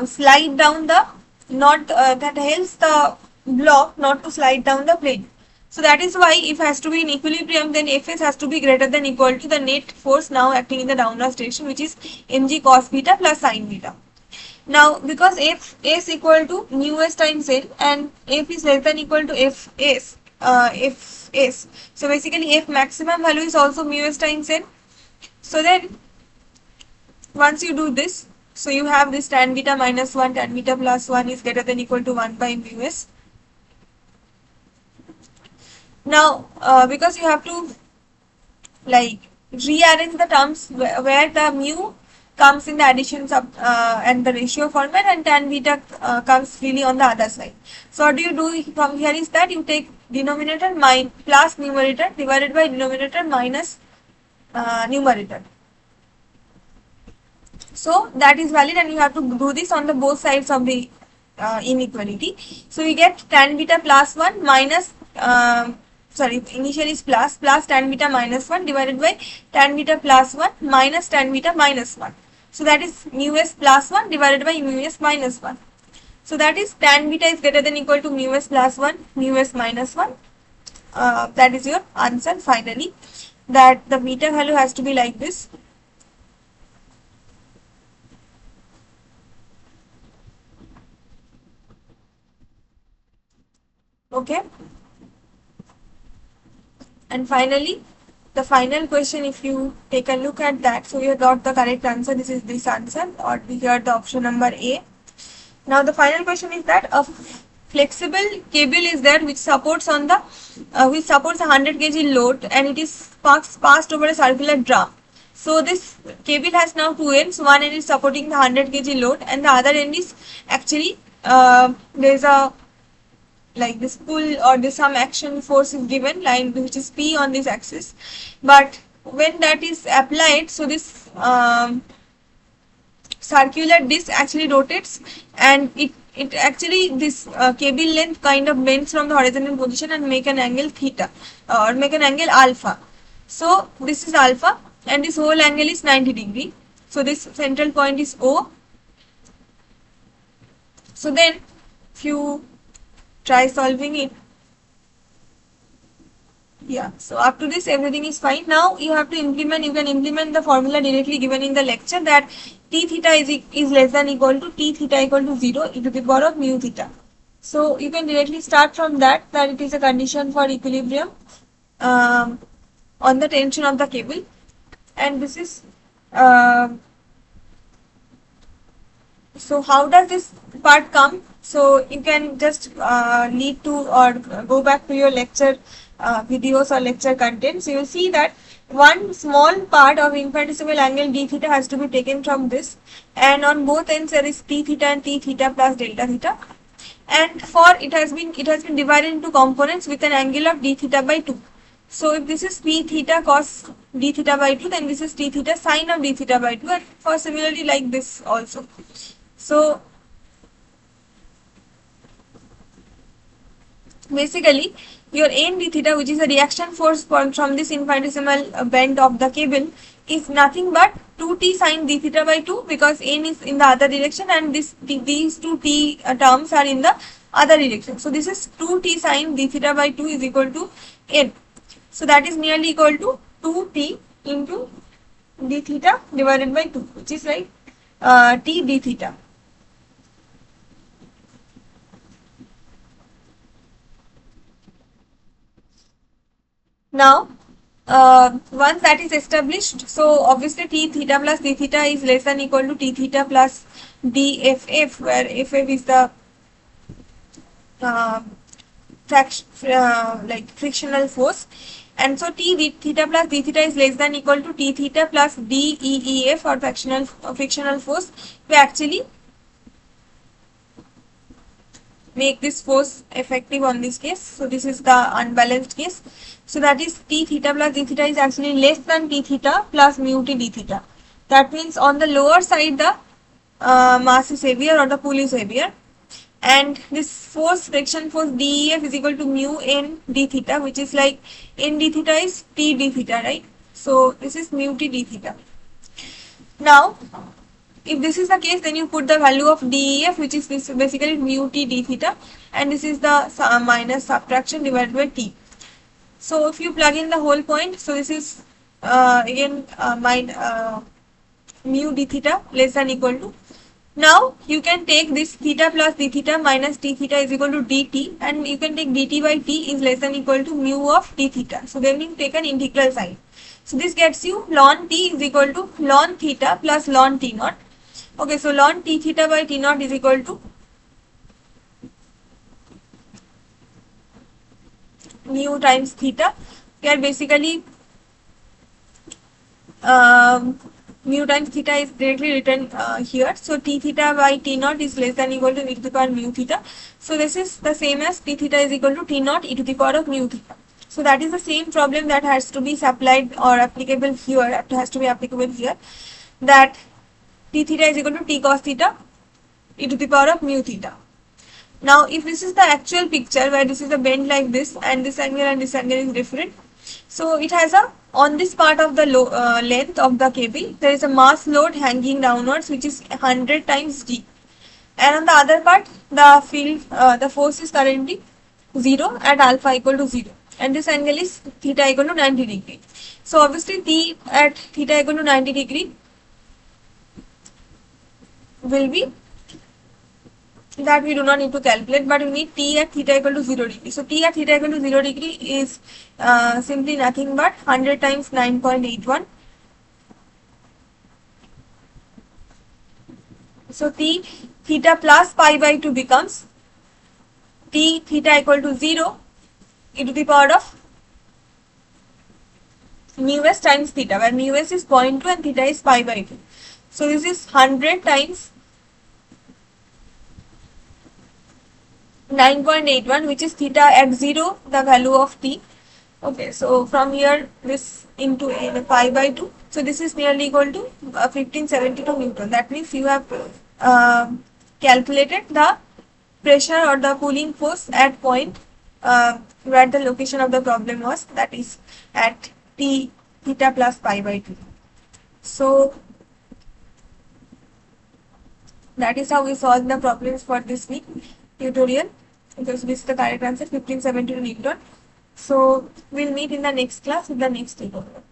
slide down the, that helps the block not to slide down the plane. So that is why if has to be in equilibrium, then Fs has to be greater than equal to the net force now acting in the downward direction, which is mg cos beta plus sin beta. Now because Fs equal to mu s times n and F is less than equal to Fs, so basically F maximum value is also mu s times n. So then once you do this, so you have this tan beta minus 1, tan beta plus 1 is greater than equal to 1 by mu s. Now, because you have to like rearrange the terms where the mu comes in the addition sub and the ratio format, and tan beta comes freely on the other side. So what do you do from here is that you take denominator plus numerator divided by denominator minus numerator. So that is valid, and you have to do this on the both sides of the inequality. So we get tan beta plus 1 minus initially is plus tan beta minus 1 divided by tan beta plus 1 minus tan beta minus 1. So that is mu s plus 1 divided by mu s minus 1. So that is tan beta is greater than equal to mu s plus 1, mu s minus 1. That is your answer finally, that the beta value has to be like this. Okay. And finally, the final question, if you take a look at that, so you have got the correct answer. This is this answer, or here the option number A. Now the final question is that a flexible cable is there which supports on the which supports a 100 kg load, and it is passed over a circular drum. So this cable has now two ends. One end is supporting the 100 kg load, and the other end is actually there is a like this pull or this some action force is given, line which is P on this axis, but when that is applied, so this circular disc actually rotates, and it actually this cable length kind of bends from the horizontal position and make an angle theta or make an angle alpha. So this is alpha, and this whole angle is 90 degree. So this central point is O. So then if you try solving it. Yeah, so up to this everything is fine. Now you have to implement, you can implement the formula directly given in the lecture, that t theta is less than equal to t theta equal to 0 e to the power of mu theta. So you can directly start from that it is a condition for equilibrium on the tension of the cable, and this is so how does this part come? So you can just need to or go back to your lecture videos or lecture content. So you will see that one small part of infinitesimal angle d theta has to be taken from this, and on both ends there is t theta and t theta plus delta theta, and for it has been divided into components with an angle of d theta by 2. So if this is p theta cos d theta by 2, then this is t theta sine of d theta by 2, and for similarly like this also. So basically your n d theta, which is a reaction force from this infinitesimal bend of the cable, is nothing but 2t sine d theta by 2, because n is in the other direction and these two t terms are in the other direction. So this is 2t sine d theta by 2 is equal to n. So that is nearly equal to 2t into d theta divided by 2, which is like t d theta. Now, once that is established, so obviously t theta plus d theta is less than equal to t theta plus dff, where ff is the uh, like frictional force. And so T d theta plus d theta is less than equal to T theta plus d EEF or frictional force. We actually make this force effective on this case. So this is the unbalanced case. So that is T theta plus d theta is actually less than T theta plus mu T d theta. That means on the lower side the mass is heavier or the pull is heavier, and this friction force DEF is equal to mu n d theta, which is like n d theta is T d theta, right? So this is mu T d theta. Now if this is the case, then you put the value of DEF, which is basically mu T d theta, and this is the minus subtraction divided by T. So if you plug in the whole point, so this is again mu d theta less than equal to. Now you can take this theta plus d theta minus t theta is equal to dt, and you can take dt by t is less than equal to mu of t theta. So then you take an integral sign. So this gets you ln t is equal to ln theta plus ln t naught. Okay, so ln t theta by t naught is equal to mu times theta. We are basically mu times theta is directly written here. So t theta by t naught is less than equal to e to the power mu theta. So this is the same as t theta is equal to t naught e to the power of mu theta. So that is the same problem that has to be supplied or applicable here. It has to be applicable here. That t theta is equal to t cos theta e to the power of mu theta. Now if this is the actual picture where this is a bend like this and this angle is different. So it has a, on this part of the length of the cable, there is a mass load hanging downwards which is 100 times d, and on the other part the field the force is currently 0 at alpha equal to 0, and this angle is theta equal to 90 degree. So obviously t at theta equal to 90 degree will be that we do not need to calculate, but we need t at theta equal to 0 degree. So t at theta equal to 0 degree is simply nothing but 100 times 9.81. So t theta plus pi by 2 becomes t theta equal to 0 e to the power of mu s times theta, where mu s is 0.2 and theta is pi by 2. So this is 100 times 9.81, which is theta at 0, the value of t. Okay, so from here this into pi by 2. So this is nearly equal to 1572 Newton. That means you have calculated the pressure or the pulling force at point where the location of the problem was, that is at t theta plus pi by 2. So that is how we solve the problems for this week tutorial, because this is the correct answer, 1572 Newton. So we'll meet in the next class with the next tutorial.